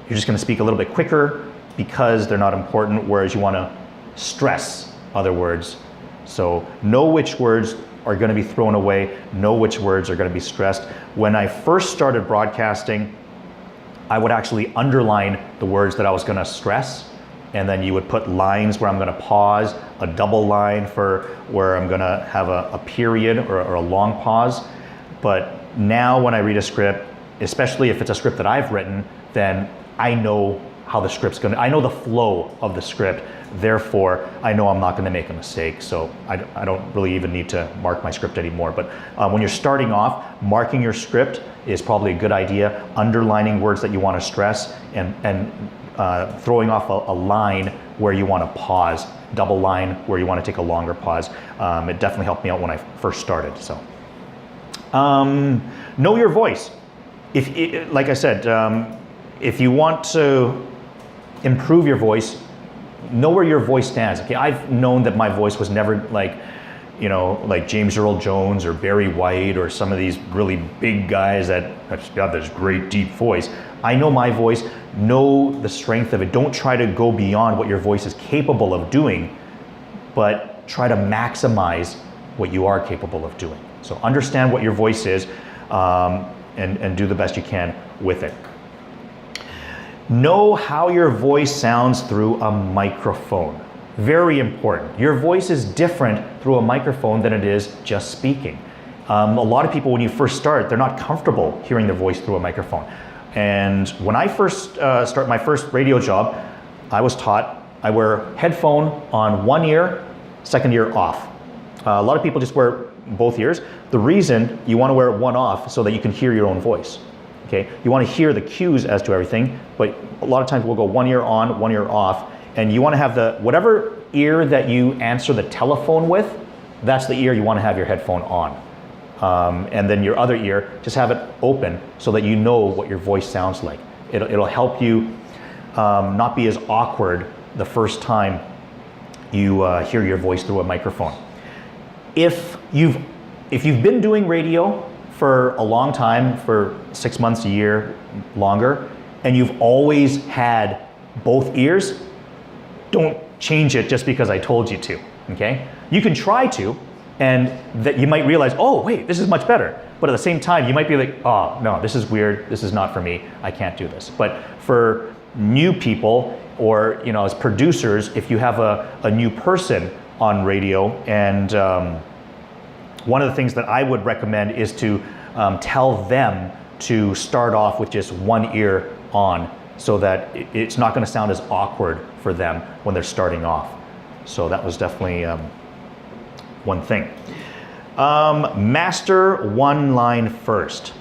you're just going to speak a little bit quicker because they're not important, whereas you want to stress other words. So know which words are going to be thrown away, know which words are going to be stressed. When I first started broadcasting, I would actually underline the words that I was going to stress, and then you would put lines where I'm going to pause, a double line for where I'm going to have a period or a long pause. But now when I read a script, especially if it's a script that I've written, then I know how the script's going to, I know the flow of the script. Therefore, I know I'm not going to make a mistake. So I don't really even need to mark my script anymore. But when you're starting off, marking your script is probably a good idea. Underlining words that you want to stress, and throwing off a line where you want to pause, double line where you want to take a longer pause. It definitely helped me out when I first started. So know your voice. Like I said, if you want to improve your voice, know where your voice stands. Okay, I've known that my voice was never like James Earl Jones or Barry White or some of these really big guys that have got this great deep voice. I know my voice, know the strength of it. Don't try to go beyond what your voice is capable of doing, but try to maximize what you are capable of doing. So understand what your voice is, and do the best you can with it. Know how your voice sounds through a microphone. Very important. Your voice is different through a microphone than it is just speaking. A lot of people, when you first start, they're not comfortable hearing their voice through a microphone. And when I first started my first radio job, I was taught I wear headphone on one ear, second ear off. A lot of people just wear both ears. The reason you want to wear one off so that you can hear your own voice. Okay, you want to hear the cues as to everything, but a lot of times we'll go one ear on, one ear off, and you want to have whatever ear that you answer the telephone with, that's the ear you want to have your headphone on. And then your other ear, just have it open so that you know what your voice sounds like. It'll help you not be as awkward the first time you hear your voice through a microphone. If you've been doing radio for a long time, for 6 months, a year, longer, and you've always had both ears, don't change it just because I told you to, okay? You can try to, and that you might realize, oh wait, this is much better. But at the same time, you might be like, oh no, this is weird, this is not for me, I can't do this. But for new people, or as producers, if you have a new person on radio, and one of the things that I would recommend is to tell them to start off with just one ear on, so that it's not going to sound as awkward for them when they're starting off. So that was definitely one thing. Master one line first.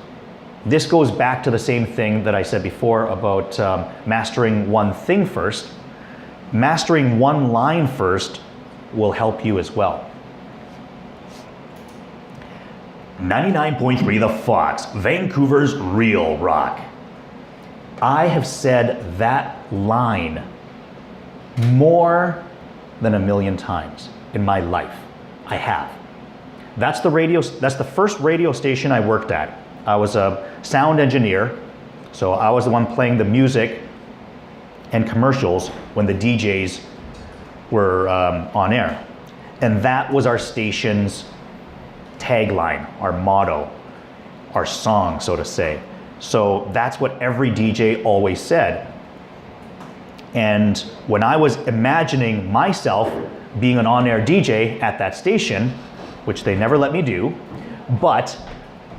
This goes back to the same thing that I said before about mastering one thing first. Mastering one line first will help you as well. 99.3 The Fox, Vancouver's real rock. I have said that line more than 1,000,000 times in my life. I have. That's the first radio station I worked at. I was a sound engineer, so I was the one playing the music and commercials when the DJs were on air. And that was our station's tagline, our motto, our song, so to say. So that's what every DJ always said. And when I was imagining myself being an on-air DJ at that station, which they never let me do, but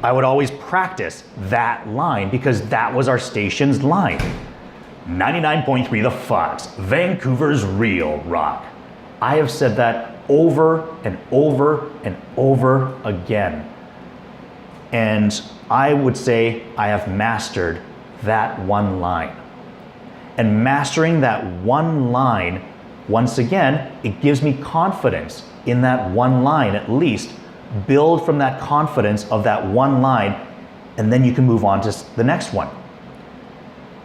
I would always practice that line because that was our station's line. 99.3 The Fox, Vancouver's real rock. I have said that over and over and over again. And I would say I have mastered that one line. And mastering that one line, once again, it gives me confidence in that one line at least. Build from that confidence of that one line, and then you can move on to the next one.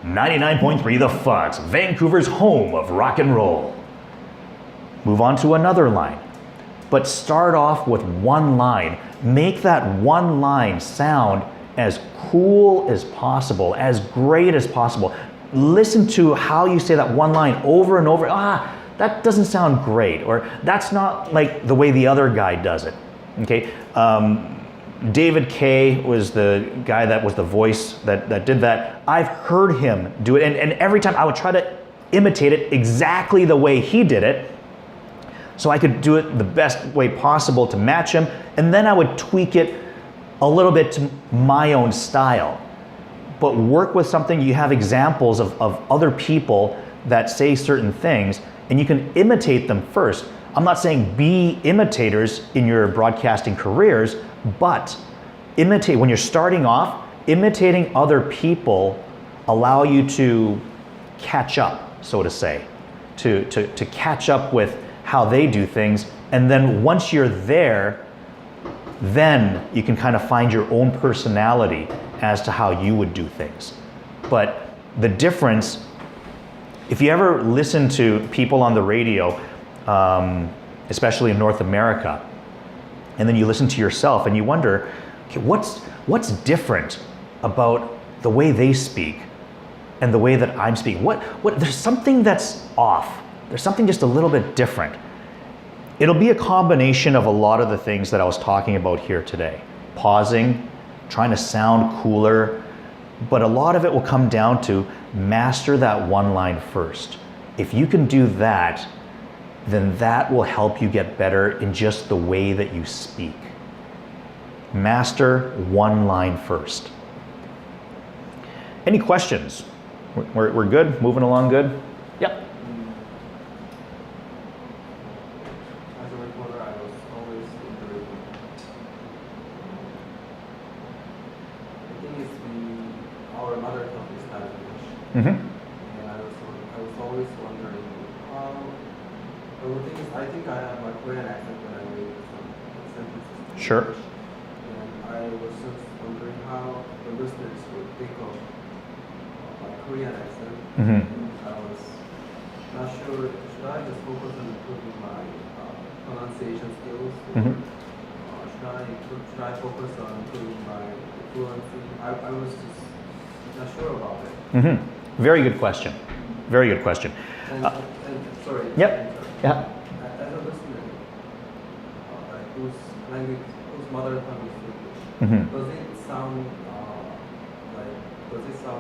99.3 The Fox, Vancouver's home of rock and roll. Move on to another line. but start off with one line. Make that one line sound as cool as possible, as great as possible. Listen to how you say that one line over and over. That doesn't sound great, or that's not like the way the other guy does it. Okay, David Kay was the guy that was the voice that did that. I've heard him do it, and every time I would try to imitate it exactly the way he did it, so I could do it the best way possible to match him, and then I would tweak it a little bit to my own style. But work with something, you have examples of other people that say certain things, and you can imitate them first. I'm not saying be imitators in your broadcasting careers, but imitate, when you're starting off, imitating other people allow you to catch up, so to say, to catch up with how they do things. And then once you're there, then you can kind of find your own personality as to how you would do things. But the difference, if you ever listen to people on the radio, especially in North America, and then you listen to yourself and you wonder, okay, what's different about the way they speak and the way that I'm speaking? What there's something that's off. There's something just a little bit different. It'll be a combination of a lot of the things that I was talking about here today. Pausing, trying to sound cooler, but a lot of it will come down to master that one line first. If you can do that, then that will help you get better in just the way that you speak. Master one line first. Any questions? We're good? Moving along good? Yep.
As a reporter, I was always interviewing. The thing is, our mother tongue is not English.
Mm-hmm.
And I was always wondering how. Well, the thing is, I think I have a Korean accent when I read some sentences. In
Sure.
English. And I was just wondering how the listeners would think of my Korean accent.
Mm-hmm.
And I was not sure, should I just focus on improving my pronunciation skills? Or
Mm-hmm.
should I focus on improving my fluency? I was just not sure about it.
Mm-hmm. Very good question. Very good question.
And sorry.
Yep. Yeah.
As a listener, like whose mother tongue is English,
Mm-hmm.
does it sound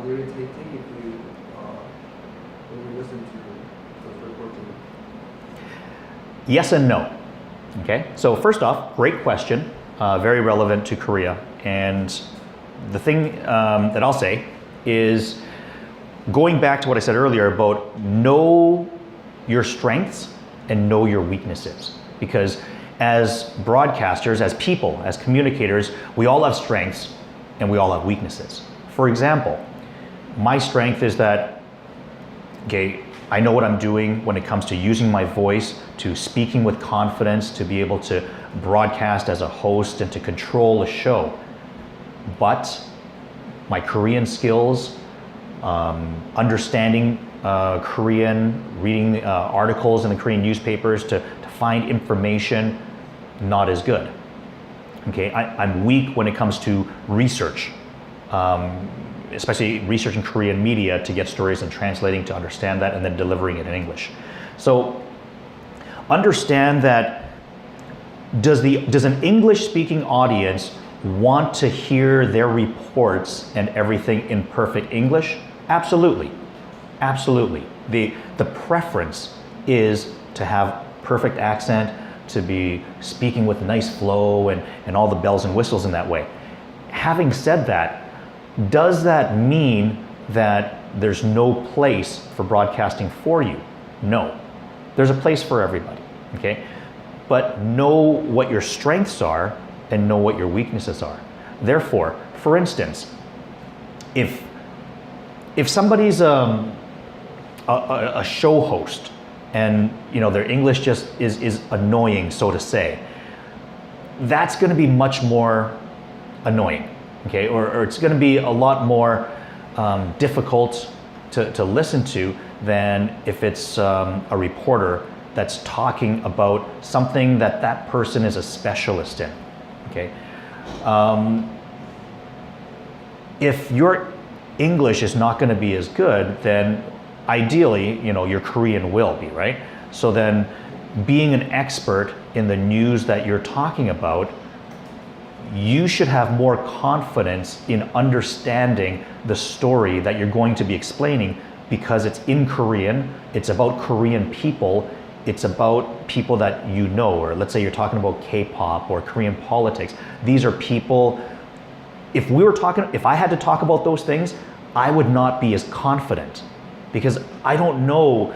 irritating if we when we listen to those reporting?
Yes and no. Okay. So first off, great question. Very relevant to Korea. And the thing that I'll say is, going back to what I said earlier about know your strengths and know your weaknesses. Because as broadcasters, as people, as communicators, we all have strengths and we all have weaknesses. For example, my strength is that, okay, I know what I'm doing when it comes to using my voice, to speaking with confidence, to be able to broadcast as a host and to control a show. But my Korean skills, understanding Korean, reading articles in the Korean newspapers to find information, not as good. Okay, I'm weak when it comes to research, especially researching Korean media to get stories and translating to understand that and then delivering it in English. So understand that does an English-speaking audience want to hear their reports and everything in perfect English? Absolutely. Absolutely. The preference is to have perfect accent, to be speaking with nice flow and all the bells and whistles in that way. Having said that, does that mean that there's no place for broadcasting for you? No. There's a place for everybody, okay? But know what your strengths are and know what your weaknesses are. Therefore, for instance, if somebody's a show host and their English just is annoying, so to say, that's going to be much more annoying, okay? Or it's going to be a lot more difficult to listen to than if it's a reporter that's talking about something that that person is a specialist in. Okay. If your English is not going to be as good, then ideally, your Korean will be, right? So then being an expert in the news that you're talking about, you should have more confidence in understanding the story that you're going to be explaining because it's in Korean, it's about Korean people, it's about people that you know, or let's say you're talking about K-pop or Korean politics. These are people, if I had to talk about those things, I would not be as confident because I don't know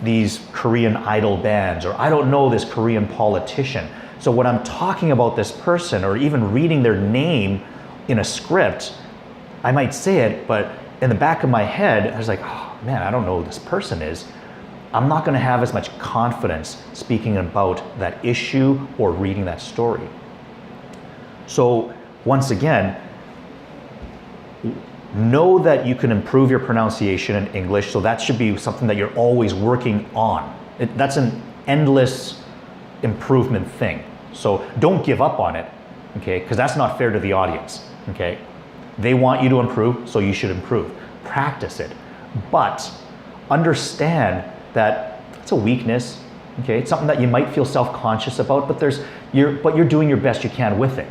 these Korean idol bands or I don't know this Korean politician. So when I'm talking about this person or even reading their name in a script, I might say it, but in the back of my head, I was like, oh man, I don't know who this person is. I'm not gonna have as much confidence speaking about that issue or reading that story. So once again, know that you can improve your pronunciation in English, so that should be something that you're always working on. That's an endless improvement thing. So don't give up on it, okay? Because that's not fair to the audience, okay? They want you to improve, so you should improve. Practice it. But understand that it's a weakness, okay? It's something that you might feel self-conscious about, but you're doing your best you can with it.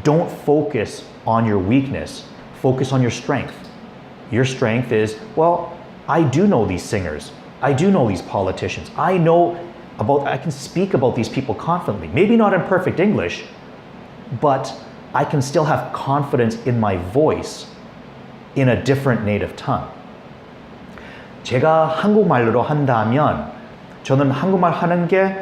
Don't focus on your weakness. Focus on your strength. Your strength is, well, I do know these singers. I do know these politicians. I can speak about these people confidently. Maybe not in perfect English, but I can still have confidence in my voice in a different native tongue. 제가 한국말로 한다면 저는 한국말 하는 게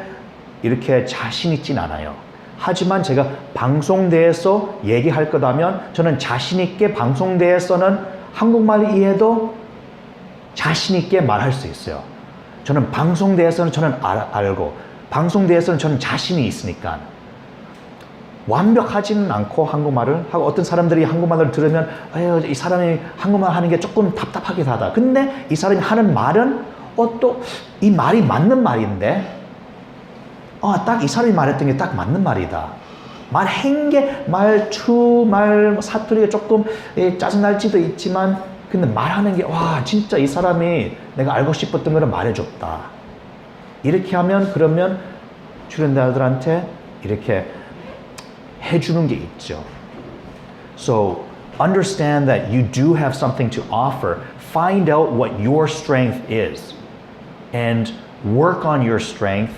이렇게 자신 있진 않아요. 하지만 제가 방송대에서 얘기할 거라면 저는 자신 있게 방송대에서는 한국말 이해도 자신 있게 말할 수 있어요. 저는 방송대에서는 저는 알고 방송대에서는 저는 자신이 있으니까 완벽하지는 않고 한국말을 하고 어떤 사람들이 한국말을 들으면 이 사람이 한국말 하는 게 조금 답답하긴 하다. 근데 이 사람이 하는 말은 또 이 말이 맞는 말인데 딱 이 사람이 말했던 게 딱 맞는 말이다. 말한 게 말투, 사투리가 조금 짜증날지도 있지만 근데 말하는 게 진짜 이 사람이 내가 알고 싶었던 거를 말해줬다. 이렇게 하면 그러면 출연자들한테 이렇게 해주는 게 있죠. So understand that you do have something to offer. Find out what your strength is and work on your strength.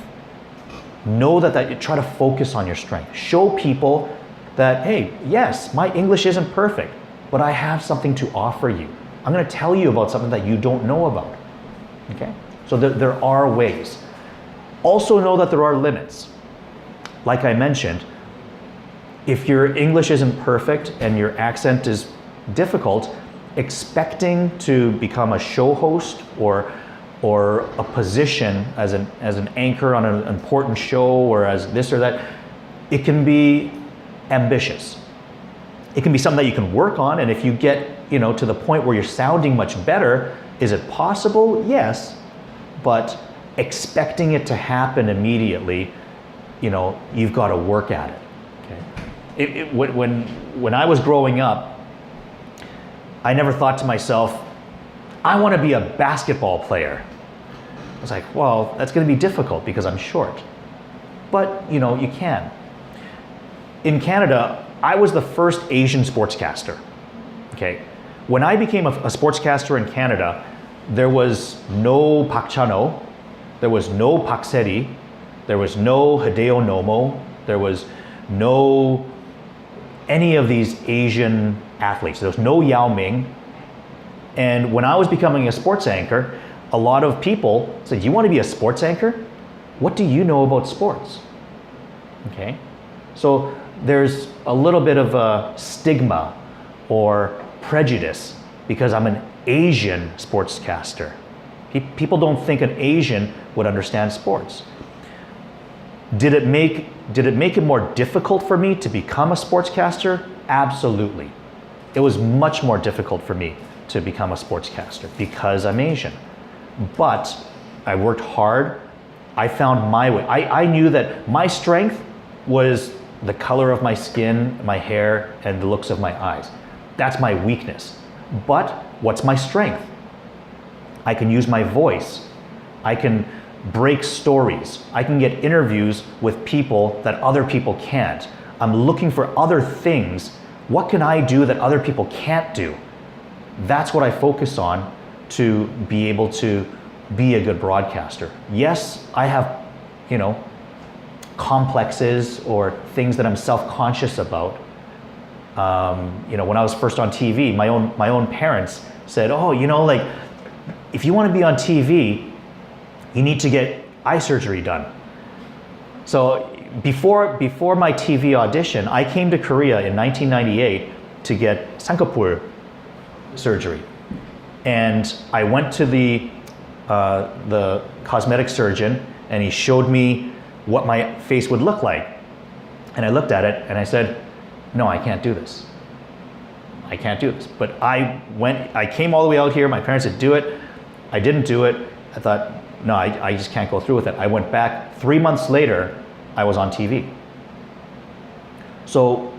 Know that you try to focus on your strength. Show people that, hey, yes, my English isn't perfect, but I have something to offer you. I'm going to tell you about something that you don't know about. Okay? So there are ways. Also know that there are limits. Like I mentioned, if your English isn't perfect and your accent is difficult, expecting to become a show host or a position as an anchor on an important show or as this or that, it can be ambitious. It can be something that you can work on, and if you get to the point where you're sounding much better, is it possible? Yes, but expecting it to happen immediately, you've got to work at it. Okay? When I was growing up, I never thought to myself, I want to be a basketball player. I was like, well, that's going to be difficult because I'm short. But, you can. In Canada, I was the first Asian sportscaster. Okay? When I became a sportscaster in Canada, there was no Park Chan-o, there was no Park Se-ri, there was no Hideo Nomo, there was no any of these Asian athletes. There was no Yao Ming. And when I was becoming a sports anchor, a lot of people said, you want to be a sports anchor? What do you know about sports? Okay? So there's a little bit of a stigma or prejudice because I'm an Asian sportscaster. People don't think an Asian would understand sports. Did it make it more difficult for me to become a sportscaster? Absolutely. It was much more difficult for me to become a sportscaster because I'm Asian. But I worked hard I found my way. I knew that my strength was the color of my skin, my hair, and the looks of my eyes. That's my weakness. But what's my strength? I can use my voice. I can break stories. I can get interviews with people that other people can't. I'm looking for other things. What can I do that other people can't do? That's what I focus on to be able to be a good broadcaster. Yes, I have, complexes or things that I'm self-conscious about. When I was first on TV, my own parents said, "Oh, if you want to be on TV, you need to get eye surgery done." So before my TV audition, I came to Korea in 1998 to get Sankapur surgery, and I went to the cosmetic surgeon, and he showed me what my face would look like, and I looked at it and I said, "No, I can't do this. I can't do this." But I came all the way out here. My parents said, "Do it." I didn't do it. I thought, no, I just can't go through with it. I went back. 3 months later, I was on TV. So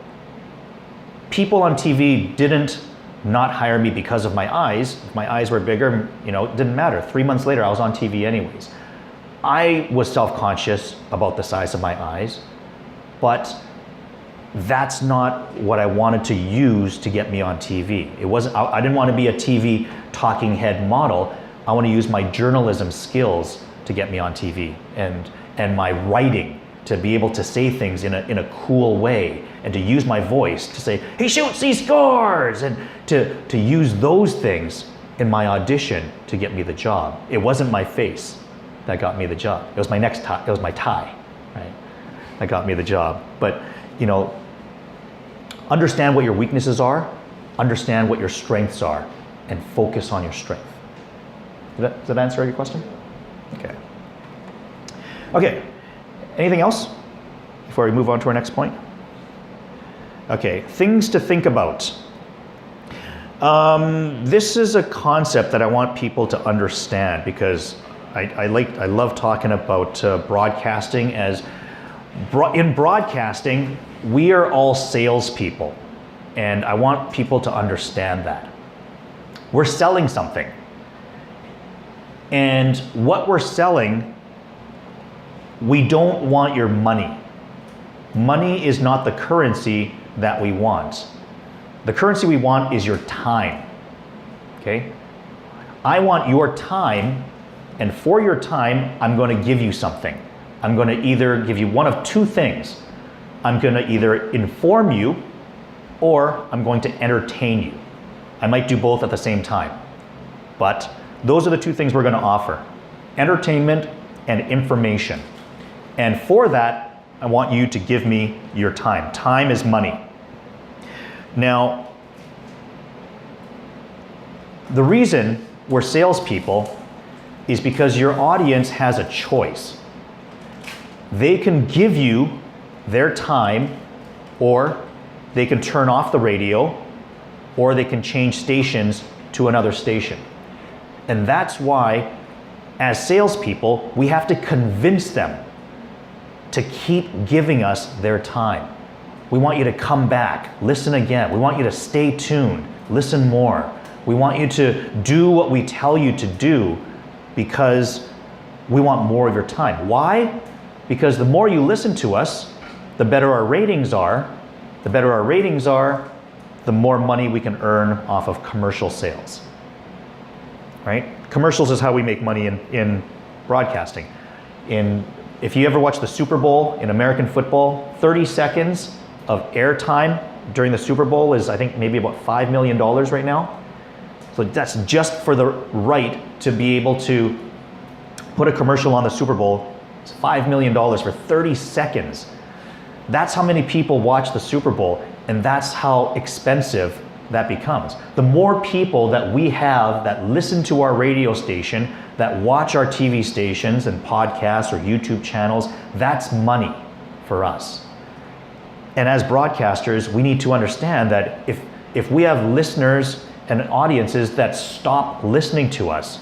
people on TV didn't not hire me because of my eyes. If my eyes were bigger, it didn't matter. 3 months later, I was on TV anyways. I was self-conscious about the size of my eyes, but that's not what I wanted to use to get me on TV. I didn't want to be a TV talking head model. I want to use my journalism skills to get me on TV, and my writing to be able to say things in a cool way, and to use my voice to say, "He shoots, he scores," and to use those things in my audition to get me the job. It wasn't my face that got me the job. It was my necktie. It was my tie, right? That got me the job. But understand what your weaknesses are, understand what your strengths are, and focus on your strength. Does that answer your question? Okay. Anything else before we move on to our next point? Okay, things to think about. This is a concept that I want people to understand, because I love talking about broadcasting. In broadcasting, we are all salespeople, and I want people to understand that. We're selling something. And what we're selling, we don't want your money. Money is not the currency that we want. The currency we want is your time, okay? I want your time, and for your time, I'm going to give you something. I'm going to either give you one of two things. I'm going to either inform you, or I'm going to entertain you. I might do both at the same time, but those are the two things we're going to offer: entertainment and information. And for that, I want you to give me your time. Time is money. Now, the reason we're salespeople is because your audience has a choice. They can give you their time, or they can turn off the radio, or they can change stations to another station. And that's why, as salespeople, we have to convince them to keep giving us their time. We want you to come back, listen again. We want you to stay tuned, listen more. We want you to do what we tell you to do, because we want more of your time. Why? Because the more you listen to us, the better our ratings are. The better our ratings are, the more money we can earn off of commercial sales. Right? Commercials is how we make money in broadcasting. If you ever watch the Super Bowl in American football, 30 seconds of airtime during the Super Bowl is, I think, maybe about $5 million right now. So that's just for the right to be able to put a commercial on the Super Bowl. It's $5 million for 30 seconds. That's how many people watch the Super Bowl, and that's how expensive that becomes. The more people that we have that listen to our radio station, that watch our TV stations and podcasts or YouTube channels, that's money for us. And as broadcasters, we need to understand that if we have listeners and audiences that stop listening to us,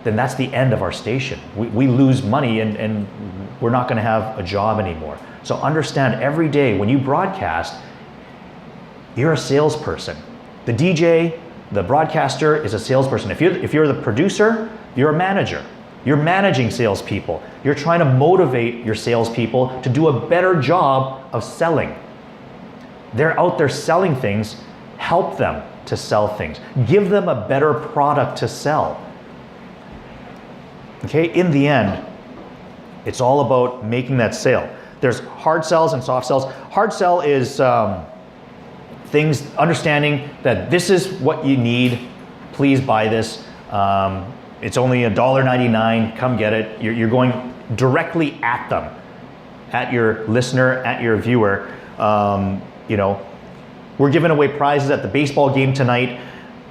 then that's the end of our station. We lose money and we're not going to have a job anymore. So understand, every day when you broadcast, you're a salesperson. The DJ, the broadcaster is a salesperson. If you're the producer, you're a manager. You're managing salespeople. You're trying to motivate your salespeople to do a better job of selling. They're out there selling things. Help them to sell things. Give them a better product to sell. Okay, in the end, it's all about making that sale. There's hard sells and soft sells. Hard sell is things, understanding that this is what you need, please buy this. It's only $1.99, come get it. You're going directly at them, at your listener, at your viewer. You know, we're giving away prizes at the baseball game tonight.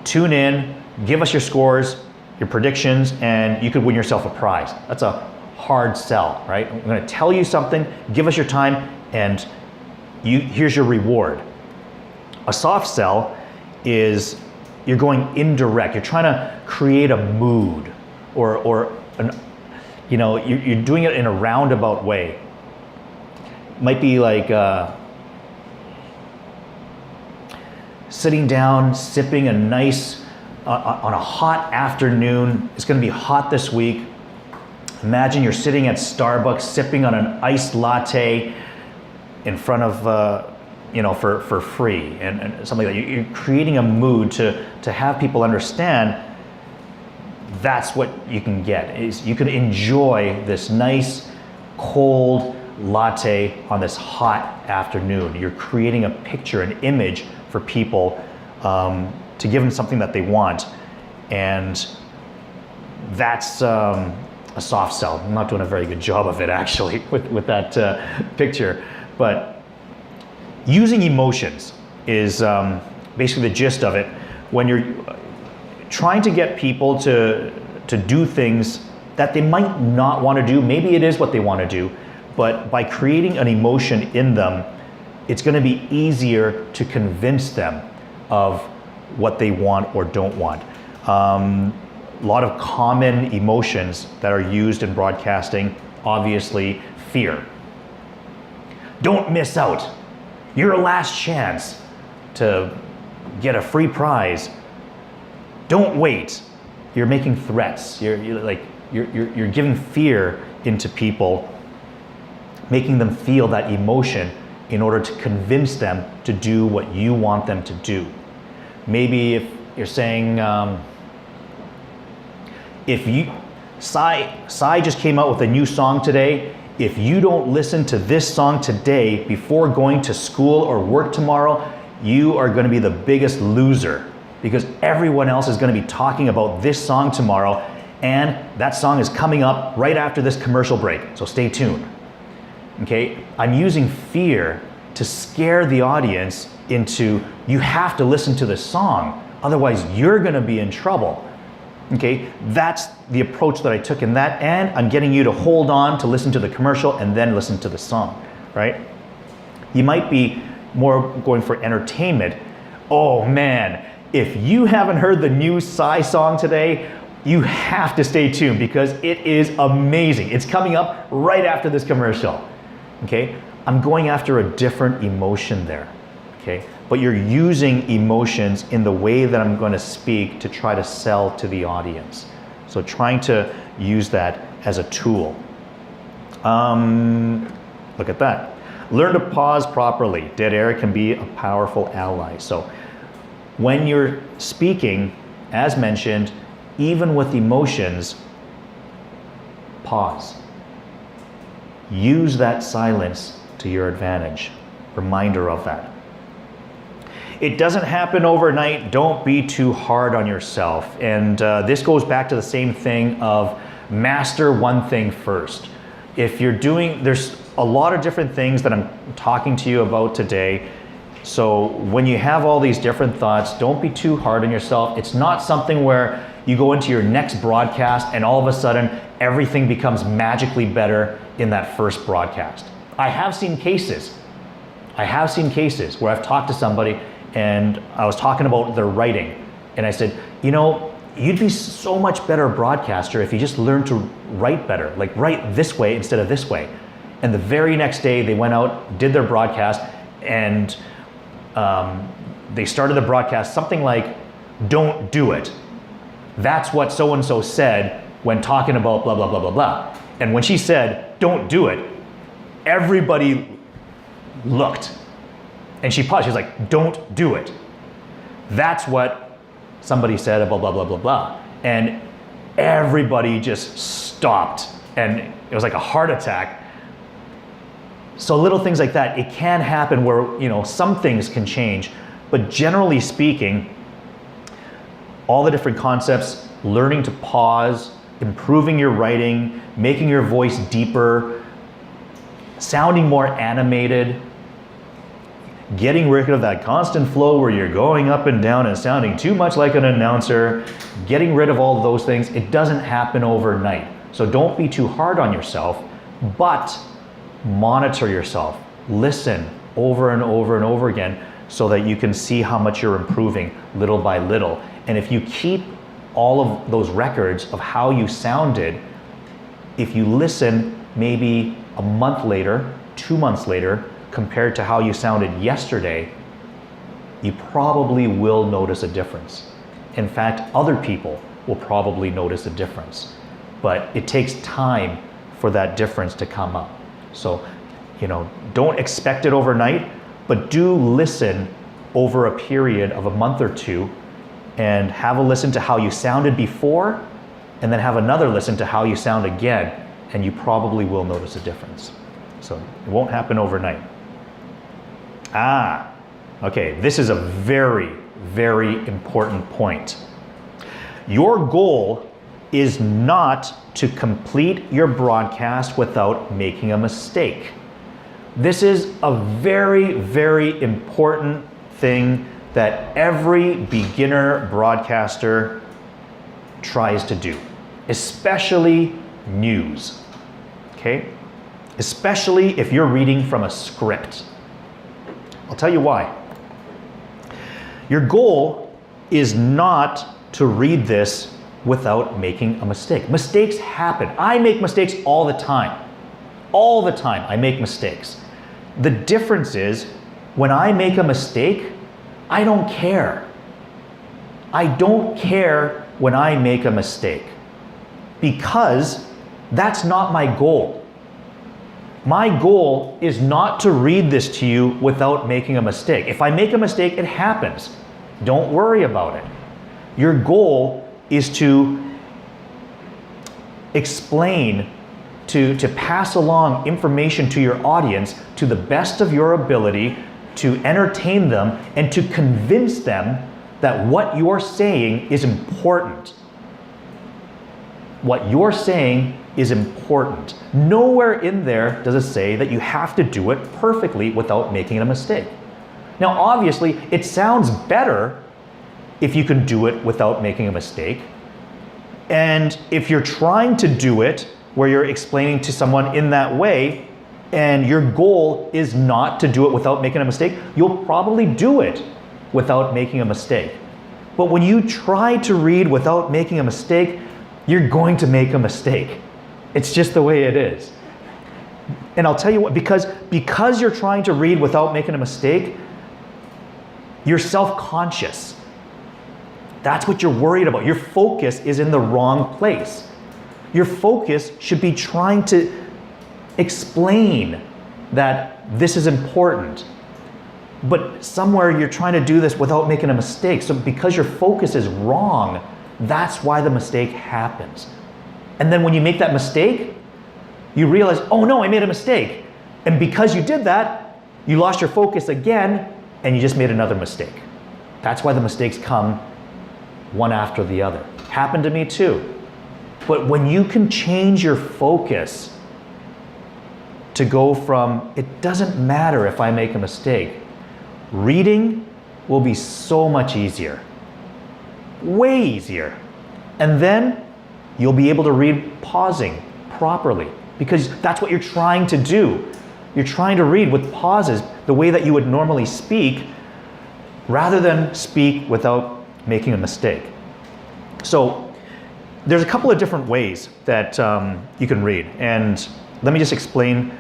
Tune in, give us your scores, your predictions, and you could win yourself a prize. That's a hard sell, right? I'm gonna tell you something, give us your time, and here's your reward. A soft sell is you're going indirect. You're trying to create a mood, or you know, you're doing it in a roundabout way. Might be like sitting down, sipping a nice, on a hot afternoon. It's going to be hot this week. Imagine you're sitting at Starbucks, sipping on an iced latte in front of you know, for free, and something like that. You're creating a mood to have people understand that's what you can get. Is you can enjoy this nice cold latte on this hot afternoon. You're creating a picture, an image for people, to give them something that they want, and that's a soft sell. I'm not doing a very good job of it actually with that picture, but using emotions is basically the gist of it. When you're trying to get people to do things that they might not want to do, maybe it is what they want to do, but by creating an emotion in them, it's going to be easier to convince them of what they want or don't want. A lot of common emotions that are used in broadcasting, obviously fear. Don't miss out. Your last chance to get a free prize. Don't wait. You're making threats. You're giving fear into people, making them feel that emotion in order to convince them to do what you want them to do. Maybe if you're saying, Psy just came out with a new song today. If you don't listen to this song today before going to school or work tomorrow, you are going to be the biggest loser, because everyone else is going to be talking about this song tomorrow, and that song is coming up right after this commercial break, so stay tuned. Okay, I'm using fear to scare the audience into, you have to listen to this song, otherwise you're going to be in trouble. Okay, that's the approach that I took in that, and I'm getting you to hold on to listen to the commercial and then listen to the song, right? You might be more going for entertainment. Oh man, if you haven't heard the new Psy song today, you have to stay tuned because it is amazing. It's coming up right after this commercial. Okay, I'm going after a different emotion there. Okay, but you're using emotions in the way that I'm going to speak to try to sell to the audience. So trying to use that as a tool. Look at that. Learn to pause properly. Dead air can be a powerful ally. So when you're speaking, as mentioned, even with emotions, pause. Use that silence to your advantage. Reminder of that. It doesn't happen overnight. Don't be too hard on yourself. And this goes back to the same thing of master one thing first. If you're doing, there's a lot of different things that I'm talking to you about today. So when you have all these different thoughts, don't be too hard on yourself. It's not something where you go into your next broadcast and all of a sudden everything becomes magically better in that first broadcast. I have seen cases where I've talked to somebody and I was talking about their writing, and I said, you know, you'd be so much better broadcaster if you just learned to write better, like write this way instead of this way. And the very next day they went out, did their broadcast, and they started the broadcast something like, "Don't do it. That's what so-and-so said when talking about blah, blah, blah, blah, blah." And when she said, "Don't do it," everybody looked. And she paused, she was like, "Don't do it. That's what somebody said about blah, blah, blah, blah." And everybody just stopped. And it was like a heart attack. So little things like that, it can happen where, some things can change. But generally speaking, all the different concepts, learning to pause, improving your writing, making your voice deeper, sounding more animated, getting rid of that constant flow where you're going up and down and sounding too much like an announcer, getting rid of all those things, it doesn't happen overnight. So don't be too hard on yourself, but monitor yourself. Listen over and over and over again so that you can see how much you're improving little by little. And if you keep all of those records of how you sounded, if you listen maybe a month later, 2 months later, compared to how you sounded yesterday, you probably will notice a difference. In fact, other people will probably notice a difference. But it takes time for that difference to come up. So, don't expect it overnight, but do listen over a period of a month or two and have a listen to how you sounded before, and then have another listen to how you sound again, and you probably will notice a difference. So it won't happen overnight. Okay, this is a very, very important point. Your goal is not to complete your broadcast without making a mistake. This is a very, very important thing that every beginner broadcaster tries to do, especially news, okay? Especially if you're reading from a script. I'll tell you why. Your goal is not to read this without making a mistake. Mistakes happen. I make mistakes all the time. All the time I make mistakes. The difference is when I make a mistake, I don't care. I don't care when I make a mistake because that's not my goal. My goal is not to read this to you without making a mistake. If I make a mistake, it happens. Don't worry about it. Your goal is to explain, to pass along information to your audience to the best of your ability, to entertain them, and to convince them that what you're saying is important. What you're saying is important. Nowhere in there does it say that you have to do it perfectly without making a mistake. Now, obviously, it sounds better if you can do it without making a mistake. And if you're trying to do it where you're explaining to someone in that way, and your goal is not to do it without making a mistake, you'll probably do it without making a mistake. But when you try to read without making a mistake, you're going to make a mistake. It's just the way it is. And I'll tell you what, because you're trying to read without making a mistake, you're self-conscious. That's what you're worried about. Your focus is in the wrong place. Your focus should be trying to explain that this is important. But somewhere you're trying to do this without making a mistake. So because your focus is wrong, that's why the mistake happens. And then when you make that mistake, you realize, oh no, I made a mistake. And because you did that, you lost your focus again, and you just made another mistake. That's why the mistakes come one after the other. Happened to me too. But when you can change your focus to go from, it doesn't matter if I make a mistake, reading will be so much easier. Way easier. And then you'll be able to read pausing properly because that's what you're trying to do. You're trying to read with pauses the way that you would normally speak rather than speak without making a mistake. So there's a couple of different ways that you can read, and let me just explain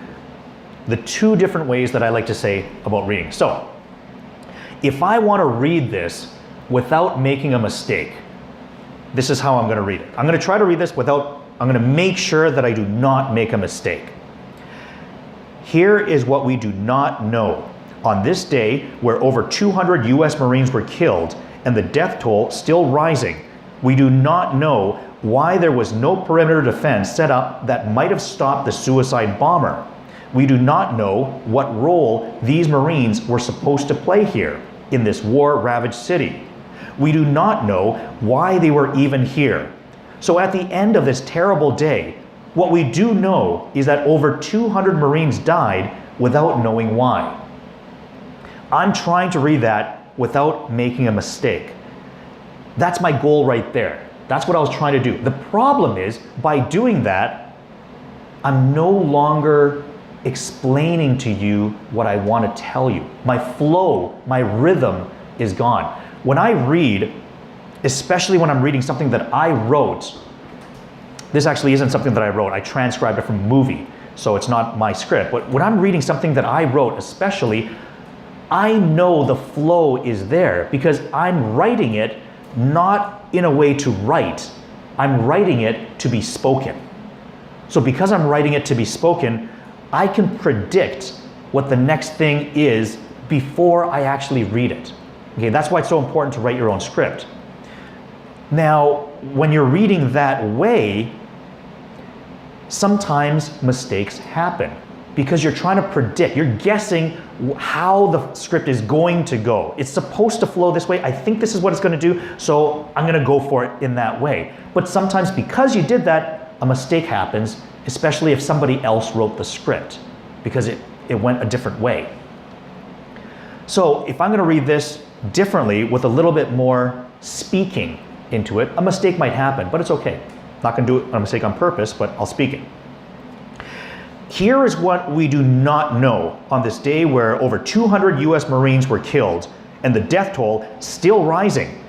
the two different ways that I like to say about reading. So if I want to read this without making a mistake, this is how I'm going to read it. I'm going to try to read this without, I'm going to make sure that I do not make a mistake. Here is what we do not know. On this day, where over 200 US Marines were killed and the death toll still rising, we do not know why there was no perimeter defense set up that might have stopped the suicide bomber. We do not know what role these Marines were supposed to play here in this war-ravaged city. We do not know why they were even here. So at the end of this terrible day, what we do know is that over 200 Marines died without knowing why. I'm trying to read that without making a mistake. That's my goal right there. That's what I was trying to do. The problem is, by doing that, I'm no longer explaining to you what I want to tell you. My flow, my rhythm is gone. When I read, especially when I'm reading something that I wrote, this actually isn't something that I wrote. I transcribed it from a movie, so it's not my script. But when I'm reading something that I wrote, especially, I know the flow is there because I'm writing it not in a way to write. I'm writing it to be spoken. So because I'm writing it to be spoken, I can predict what the next thing is before I actually read it. Okay, that's why it's so important to write your own script. Now, when you're reading that way, sometimes mistakes happen because you're trying to predict, you're guessing how the script is going to go. It's supposed to flow this way. I think this is what it's going to do, so I'm going to go for it in that way. But sometimes because you did that, a mistake happens, especially if somebody else wrote the script because it went a different way. So if I'm going to read this differently with a little bit more speaking into it, a mistake might happen, but it's okay. Not going to do a mistake on purpose, but I'll speak it. Here is what we do not know on this day where over 200 US Marines were killed and the death toll still rising.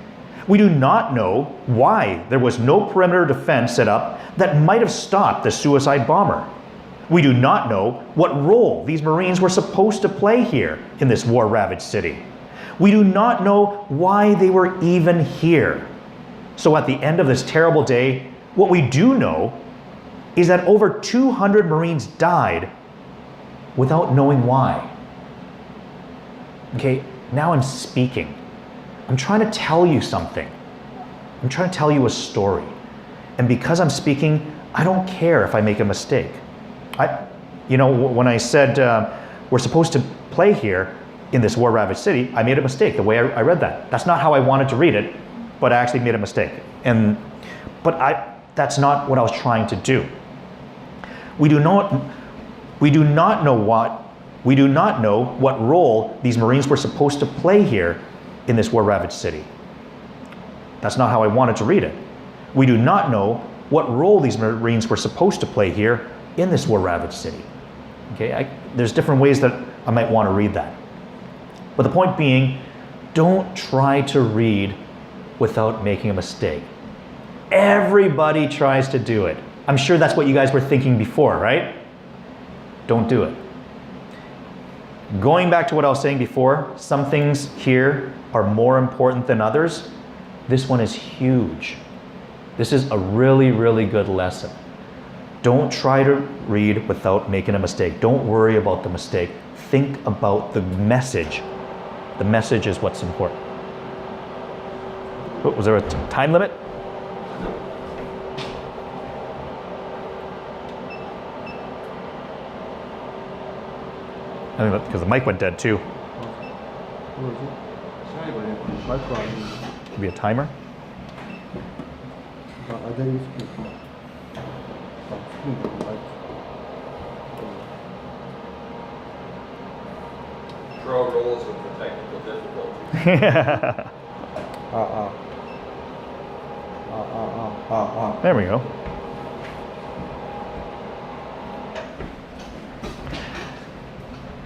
We do not know why there was no perimeter defense set up that might have stopped the suicide bomber. We do not know what role these Marines were supposed to play here in this war-ravaged city. We do not know why they were even here. So at the end of this terrible day, what we do know is that over 200 Marines died without knowing why. Okay, now I'm speaking. I'm trying to tell you something. I'm trying to tell you a story. And because I'm speaking, I don't care if I make a mistake. When I said we're supposed to play here in this war-ravaged city, I made a mistake the way I read that. That's not how I wanted to read it, but I actually made a mistake. That's not what I was trying to do. We do not know what role these Marines were supposed to play here in this war-ravaged city. That's not how I wanted to read it. We do not know what role these Marines were supposed to play here in this war-ravaged city. Okay, there's different ways that I might want to read that. But the point being, don't try to read without making a mistake. Everybody tries to do it. I'm sure that's what you guys were thinking before, right? Don't do it. Going back to what I was saying before, some things here are more important than others. This one is huge. This is a really, really good lesson. Don't try to read without making a mistake. Don't worry about the mistake. Think about the message. The message is what's important. Oh, was there a time limit? I think that's because the mic went dead too. Maybe a timer?
Draw rolls with the technical difficulties.
There we go.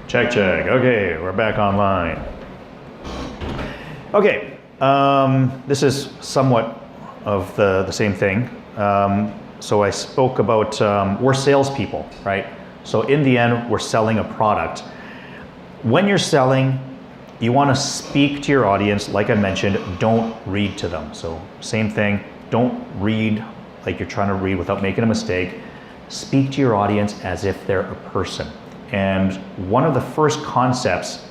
Check, check. Okay, we're back online. Okay, this is somewhat of the same thing. So I spoke about we're salespeople, right? So in the end, we're selling a product. When you're selling, you want to speak to your audience. Like I mentioned, don't read to them. So same thing, don't read like you're trying to read without making a mistake. Speak to your audience as if they're a person. And one of the first concepts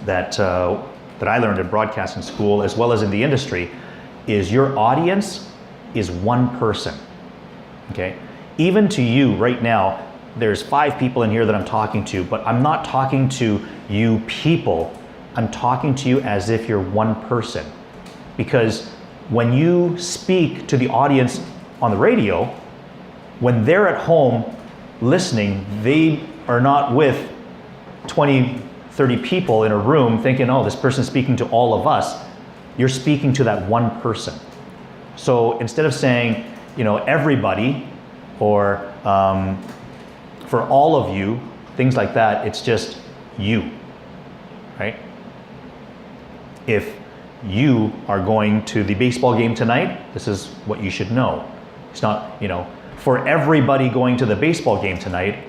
that I learned in broadcasting school, as well as in the industry, is your audience is one person, okay? Even to you right now, there's 5 people in here that I'm talking to, but I'm not talking to you people. I'm talking to you as if you're one person. Because when you speak to the audience on the radio, when they're at home listening, they are not with 20, 30 people in a room thinking, oh, this person's speaking to all of us. You're speaking to that one person. So instead of saying, everybody, or for all of you, things like that, it's just you, right? If you are going to the baseball game tonight, this is what you should know. It's not, for everybody going to the baseball game tonight.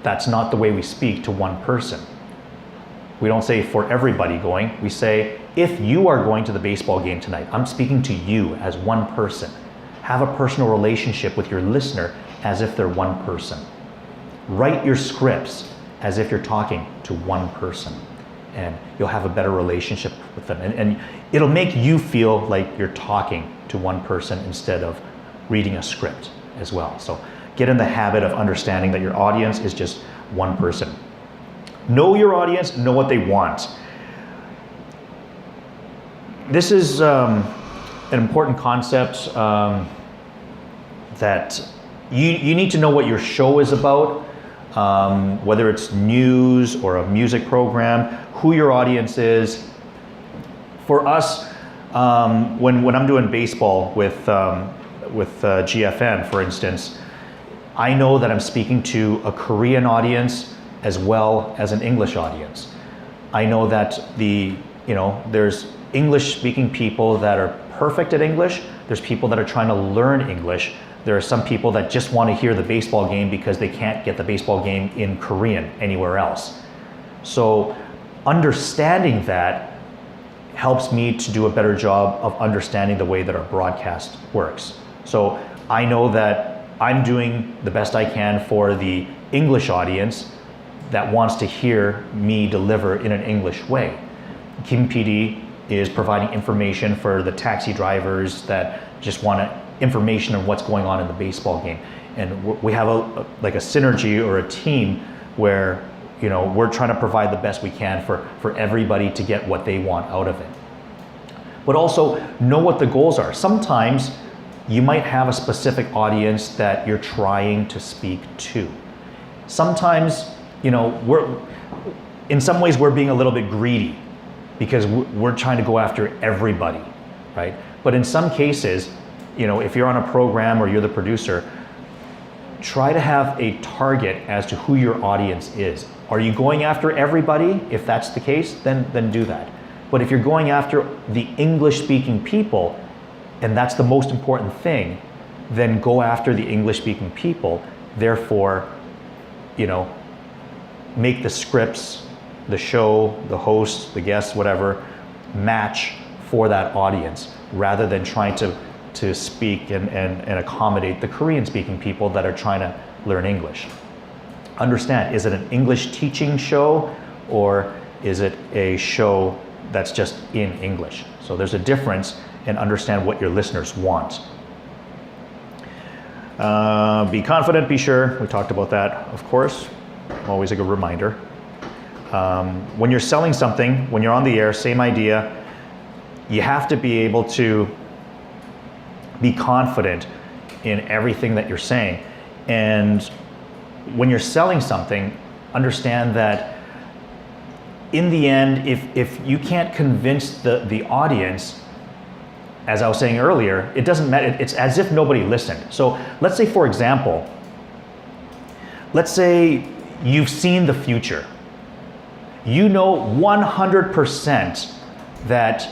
That's not the way we speak to one person. We don't say for everybody going. We say, if you are going to the baseball game tonight, I'm speaking to you as one person. Have a personal relationship with your listener as if they're one person. Write your scripts as if you're talking to one person, and you'll have a better relationship with them. And it'll make you feel like you're talking to one person instead of reading a script as well. So get in the habit of understanding that your audience is just one person. Know your audience, know what they want. This is an important concept that you need to know what your show is about, whether it's news or a music program, who your audience is. For us, when I'm doing baseball with GFN, for instance, I know that I'm speaking to a Korean audience as well as an English audience. I know that there's English-speaking people that are perfect at English. There's people that are trying to learn English. There are some people that just want to hear the baseball game because they can't get the baseball game in Korean anywhere else. So understanding that helps me to do a better job of understanding the way that our broadcast works. So I know that I'm doing the best I can for the English audience that wants to hear me deliver in an English way. Kim PD is providing information for the taxi drivers that just want information on what's going on in the baseball game. And we have a synergy or a team where we're trying to provide the best we can for everybody to get what they want out of it. But also know what the goals are. Sometimes you might have a specific audience that you're trying to speak to. Sometimes in some ways we're being a little bit greedy because we're trying to go after everybody, right? But in some cases, if you're on a program or you're the producer, try to have a target as to who your audience is. Are you going after everybody? If that's the case, then do that. But if you're going after the English-speaking people, and that's the most important thing, then go after the English-speaking people. Therefore, make the scripts, the show, the hosts, the guests, whatever, match for that audience, rather than trying to speak and accommodate the Korean-speaking people that are trying to learn English. Understand, is it an English teaching show, or is it a show that's just in English? So there's a difference, and understand what your listeners want. Be confident, be sure. We talked about that, of course. Always a good reminder. When you're selling something, when you're on the air, same idea. You have to be able to be confident in everything that you're saying. And when you're selling something, understand that in the end, if you can't convince the audience, as I was saying earlier, it doesn't matter. It's as if nobody listened. So let's say, for example, let's say you've seen the future. You know 100% that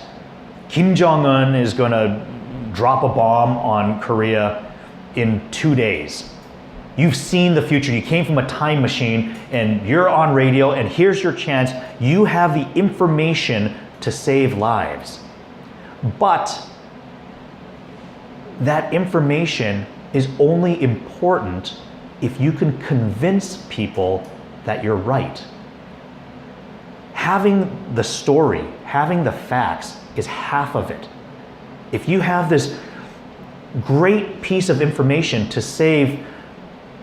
Kim Jong-un is going to, drop a bomb on Korea in 2 days. You've seen the future. You came from a time machine and you're on radio, and here's your chance. You have the information to save lives. But that information is only important if you can convince people that you're right. Having the story, having the facts is half of it. If you have this great piece of information to save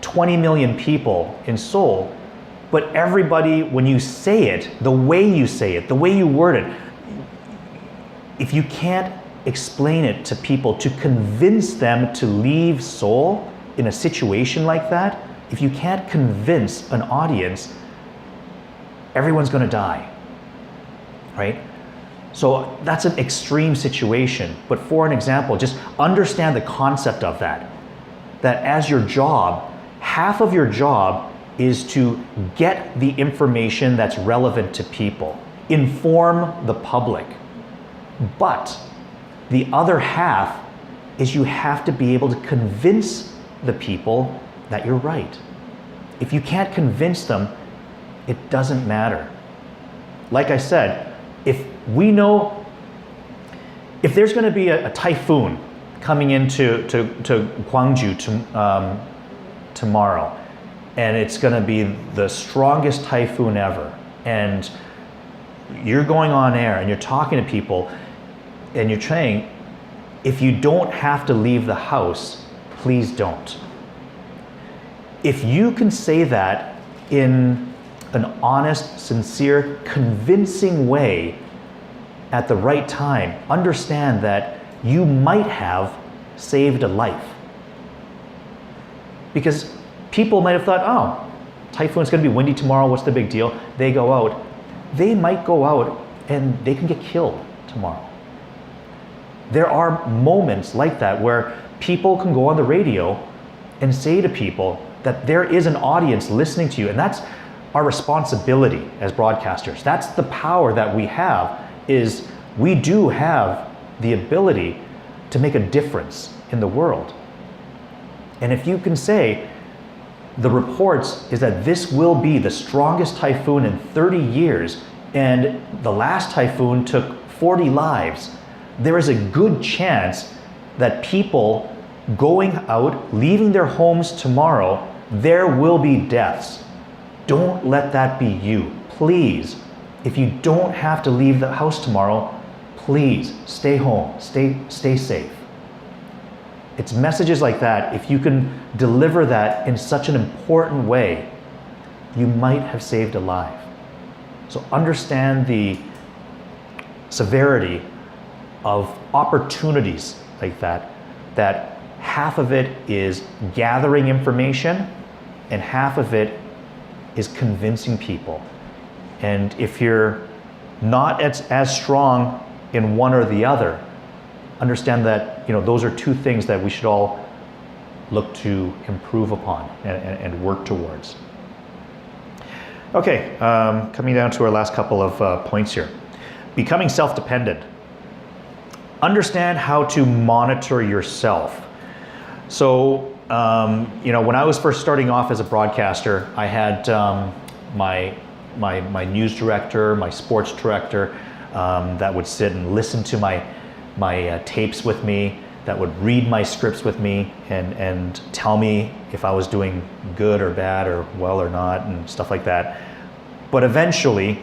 20 million people in Seoul, but everybody, when you say it, the way you say it, the way you word it, if you can't explain it to people to convince them to leave Seoul in a situation like that, if you can't convince an audience, everyone's going to die, right? So that's an extreme situation. But for an example, just understand the concept of that. That as your job, half of your job is to get the information that's relevant to people, inform the public. But the other half is you have to be able to convince the people that you're right. If you can't convince them, it doesn't matter. Like I said, if we know, if there's going to be a typhoon coming into to Gwangju tomorrow, and it's going to be the strongest typhoon ever, and you're going on air and you're talking to people and you're saying, if you don't have to leave the house, please don't. If you can say that in an honest, sincere, convincing way at the right time, understand that you might have saved a life. Because people might have thought, oh, typhoon's going to be windy tomorrow, what's the big deal? They go out. They might go out and they can get killed tomorrow. There are moments like that where people can go on the radio and say to people that there is an audience listening to you, and that's our responsibility as broadcasters. That's the power that we have, is we do have the ability to make a difference in the world. And if you can say, the reports is that this will be the strongest typhoon in 30 years, and the last typhoon took 40 lives, there is a good chance that people going out, leaving their homes tomorrow, there will be deaths. Don't let that be you. Please, if you don't have to leave the house tomorrow, please stay home, stay safe. It's messages like that, if you can deliver that in such an important way, you might have saved a life. So understand the severity of opportunities like that, that half of it is gathering information and half of it is convincing people. And if you're not as strong in one or the other, understand that those are two things that we should all look to improve upon and work towards. Okay, coming down to our last couple of points here. Becoming self-dependent. Understand how to monitor yourself. So, when I was first starting off as a broadcaster, I had my news director, my sports director, that would sit and listen to my tapes with me, that would read my scripts with me and tell me if I was doing good or bad or well or not and stuff like that. But eventually,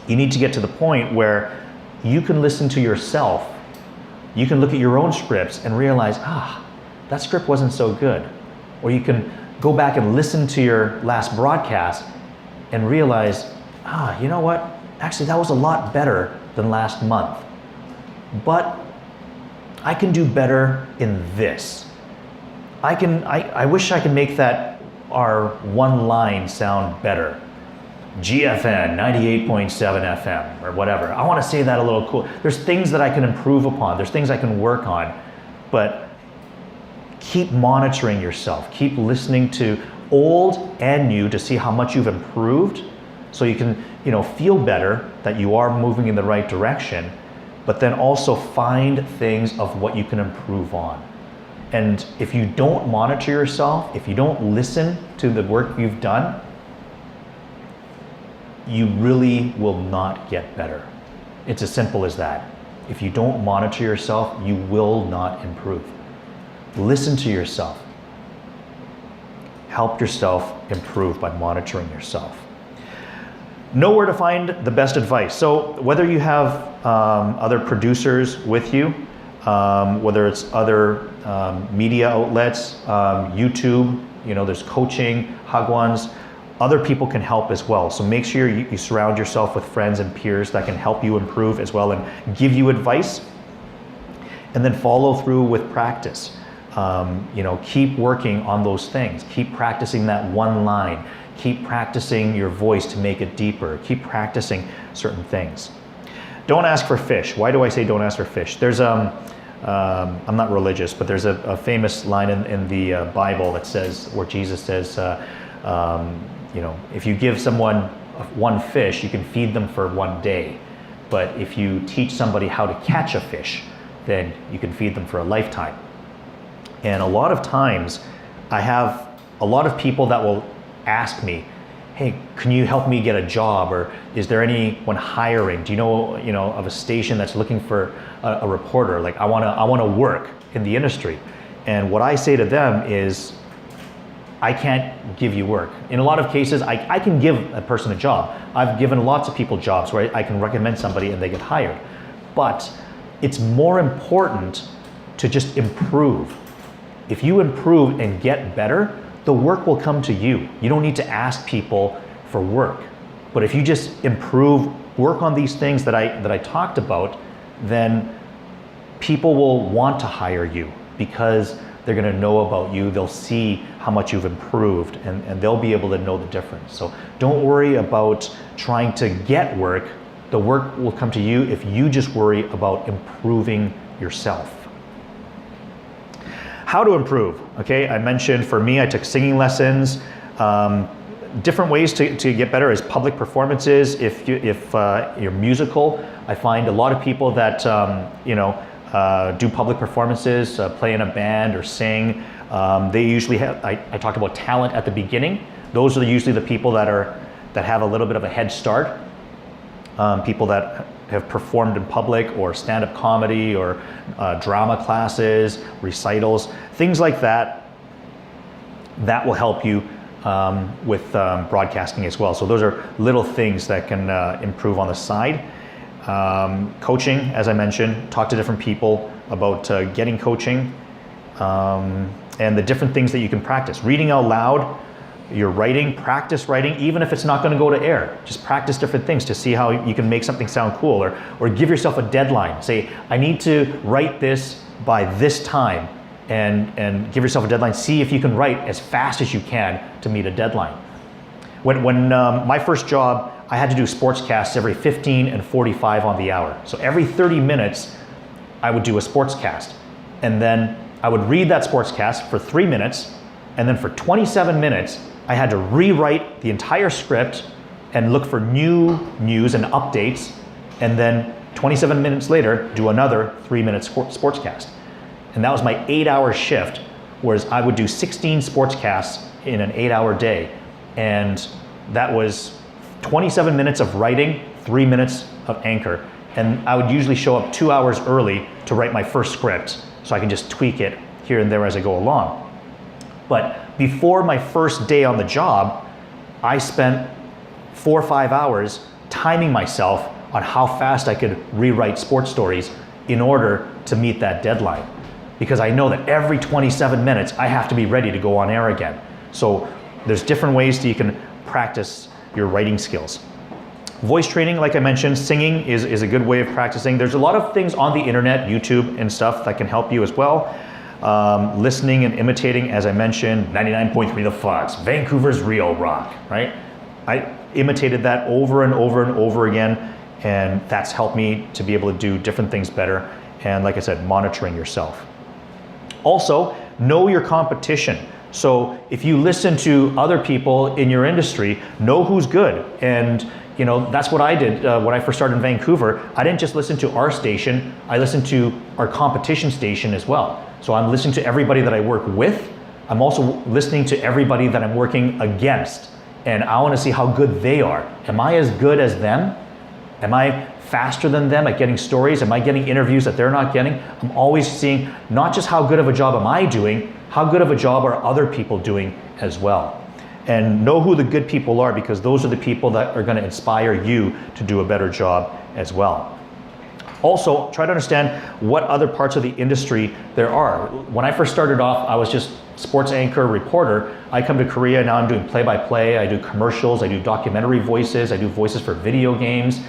you need to get to the point where you can listen to yourself. You can look at your own scripts and realize, that script wasn't so good. Or you can go back and listen to your last broadcast and realize, you know what? Actually, that was a lot better than last month. But I can do better in this. I wish I could make that our one line sound better. GFN 98.7 FM or whatever. I want to say that a little cool. There's things that I can improve upon. There's things I can work on. But keep monitoring yourself. Keep listening to old and new to see how much you've improved, so you can feel better that you are moving in the right direction. but then also find things of what you can improve on. And if you don't monitor yourself, if you don't listen to the work you've done, you really will not get better. It's as simple as that. If you don't monitor yourself, you will not improve. Listen to yourself. Help yourself improve by monitoring yourself. Know where to find the best advice. So whether you have other producers with you, whether it's other media outlets, YouTube, there's coaching, Hagwons, other people can help as well. So make sure you surround yourself with friends and peers that can help you improve as well and give you advice. And then follow through with practice. Keep working on those things. Keep practicing that one line. Keep practicing your voice to make it deeper. Keep practicing certain things. Don't ask for fish. Why do I say don't ask for fish? There's I'm not religious, but there's a famous line in the Bible that says, where Jesus says, if you give someone one fish, you can feed them for one day. But if you teach somebody how to catch a fish, then you can feed them for a lifetime. And a lot of times, I have a lot of people that will ask me, hey, can you help me get a job? Or is there anyone hiring? Do you know of a station that's looking for a reporter? Like, I want to work in the industry. And what I say to them is, I can't give you work. In a lot of cases, I can give a person a job. I've given lots of people jobs where I can recommend somebody and they get hired. But it's more important to just improve. If you improve and get better, the work will come to you. You don't need to ask people for work. But if you just improve, work on these things that I talked about, then people will want to hire you because they're going to know about you. They'll see how much you've improved, and they'll be able to know the difference. So don't worry about trying to get work. The work will come to you if you just worry about improving yourself. How to improve, okay? I mentioned for me, I took singing lessons. Different ways to get better is public performances. If you're musical, I find a lot of people that do public performances, play in a band or sing. They usually have, I talked about talent at the beginning. Those are usually the people that have a little bit of a head start. People that have performed in public, or stand-up comedy, or drama classes, recitals, things like that. That will help you with broadcasting as well. So those are little things that can improve on the side. Coaching, as I mentioned, talk to different people about getting coaching, and the different things that you can practice. Reading out loud, your writing, practice writing, even if it's not going to go to air. Just practice different things to see how you can make something sound cool, or give yourself a deadline. Say, I need to write this by this time, and give yourself a deadline. See if you can write as fast as you can to meet a deadline. When my first job, I had to do sportscasts every 15 and 45 on the hour. So every 30 minutes, I would do a sportscast. And then I would read that sportscast for 3 minutes, and then for 27 minutes, I had to rewrite the entire script and look for new news and updates, and then 27 minutes later, do another 3-minute sportscast. And that was my 8-hour shift, whereas I would do 16 sportscasts in an 8-hour day. And that was 27 minutes of writing, 3 minutes of anchor. And I would usually show up 2 hours early to write my first script, so I can just tweak it here and there as I go along. But before my first day on the job, I spent 4 or 5 hours timing myself on how fast I could rewrite sports stories in order to meet that deadline. Because I know that every 27 minutes, I have to be ready to go on air again. So there's different ways that you can practice your writing skills. Voice training, like I mentioned, singing is a good way of practicing. There's a lot of things on the internet, YouTube and stuff, that can help you as well. Listening and imitating, as I mentioned, 99.3 The Fox, Vancouver's Real Rock, right? I imitated that over and over and over again, and that's helped me to be able to do different things better. And like I said, monitoring yourself. Also, know your competition. So if you listen to other people in your industry, know who's good. And that's what I did when I first started in Vancouver. I didn't just listen to our station, I listened to our competition station as well. So I'm listening to everybody that I work with. I'm also listening to everybody that I'm working against. And I want to see how good they are. Am I as good as them? Am I faster than them at getting stories? Am I getting interviews that they're not getting? I'm always seeing not just how good of a job am I doing, how good of a job are other people doing as well. And know who the good people are, because those are the people that are going to inspire you to do a better job as well. Also, try to understand what other parts of the industry there are. When I first started off, I was just sports anchor, reporter. I come to Korea, now I'm doing play-by-play, I do commercials, I do documentary voices, I do voices for video games.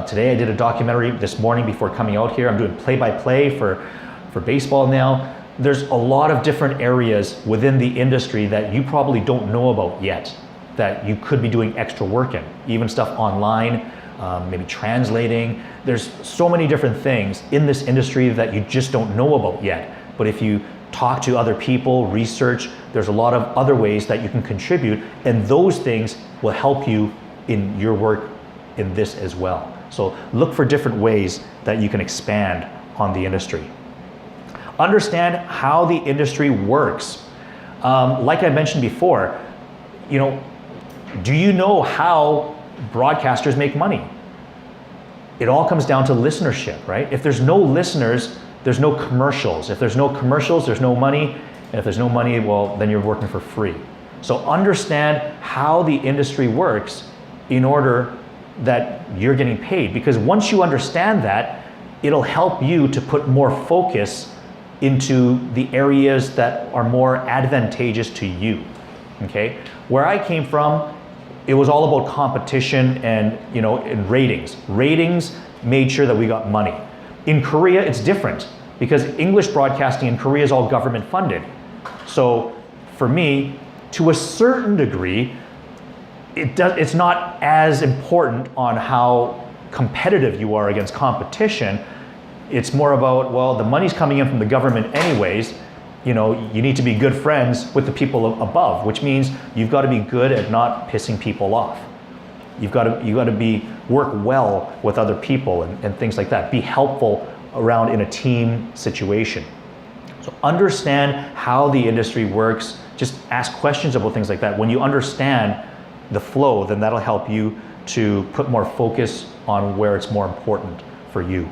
Today I did a documentary this morning before coming out here. I'm doing play-by-play for baseball now. There's a lot of different areas within the industry that you probably don't know about yet, that you could be doing extra work in. Even stuff online, maybe translating. There's so many different things in this industry that you just don't know about yet. But if you talk to other people, research, there's a lot of other ways that you can contribute, and those things will help you in your work in this as well. So look for different ways that you can expand on the industry. Understand how the industry works. Like I mentioned before, do you know how broadcasters make money? It all comes down to listenership, right? If there's no listeners, there's no commercials. If there's no commercials, there's no money. And if there's no money, well, then you're working for free. So understand how the industry works in order that you're getting paid. Because once you understand that, it'll help you to put more focus into the areas that are more advantageous to you, okay? Where I came from, it was all about competition and, and ratings. Ratings made sure that we got money. In Korea, it's different because English broadcasting in Korea is all government funded. So for me, to a certain degree, it's not as important on how competitive you are against competition. It's more about, well, the money's coming in from the government anyways. You need to be good friends with the people above, which means you've got to be good at not pissing people off. You've got to work well with other people and things like that. Be helpful around in a team situation. So understand how the industry works. Just ask questions about things like that. When you understand the flow, then that'll help you to put more focus on where it's more important for you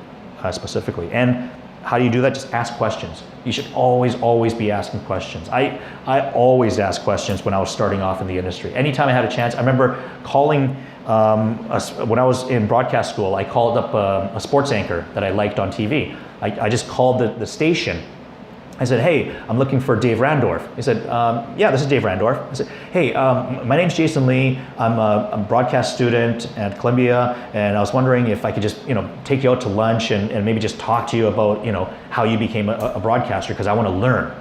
specifically. And how do you do that? Just ask questions. You should always be asking questions. I always ask questions when I was starting off in the industry. Anytime I had a chance, I remember calling, when I was in broadcast school, I called up a sports anchor that I liked on TV. I just called the station. I said, hey, I'm looking for Dave Randorf. He said, yeah, this is Dave Randorf. I said, hey, my name's Jason Lee. I'm a broadcast student at Columbia, and I was wondering if I could just, take you out to lunch and maybe just talk to you about, how you became a broadcaster, because I want to learn.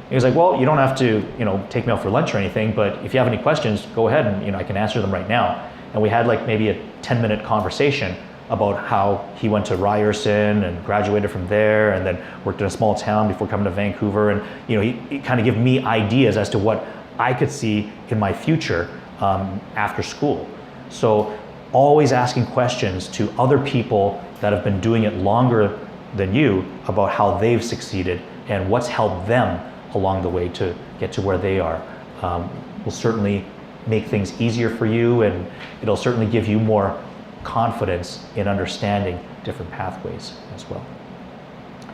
He was like, well, you don't have to, take me out for lunch or anything, but if you have any questions, go ahead and, I can answer them right now. And we had like maybe a 10-minute conversation about how he went to Ryerson and graduated from there and then worked in a small town before coming to Vancouver. And he kind of gave me ideas as to what I could see in my future after school. So always asking questions to other people that have been doing it longer than you about how they've succeeded and what's helped them along the way to get to where they are will certainly make things easier for you, and it'll certainly give you more confidence in understanding different pathways as well.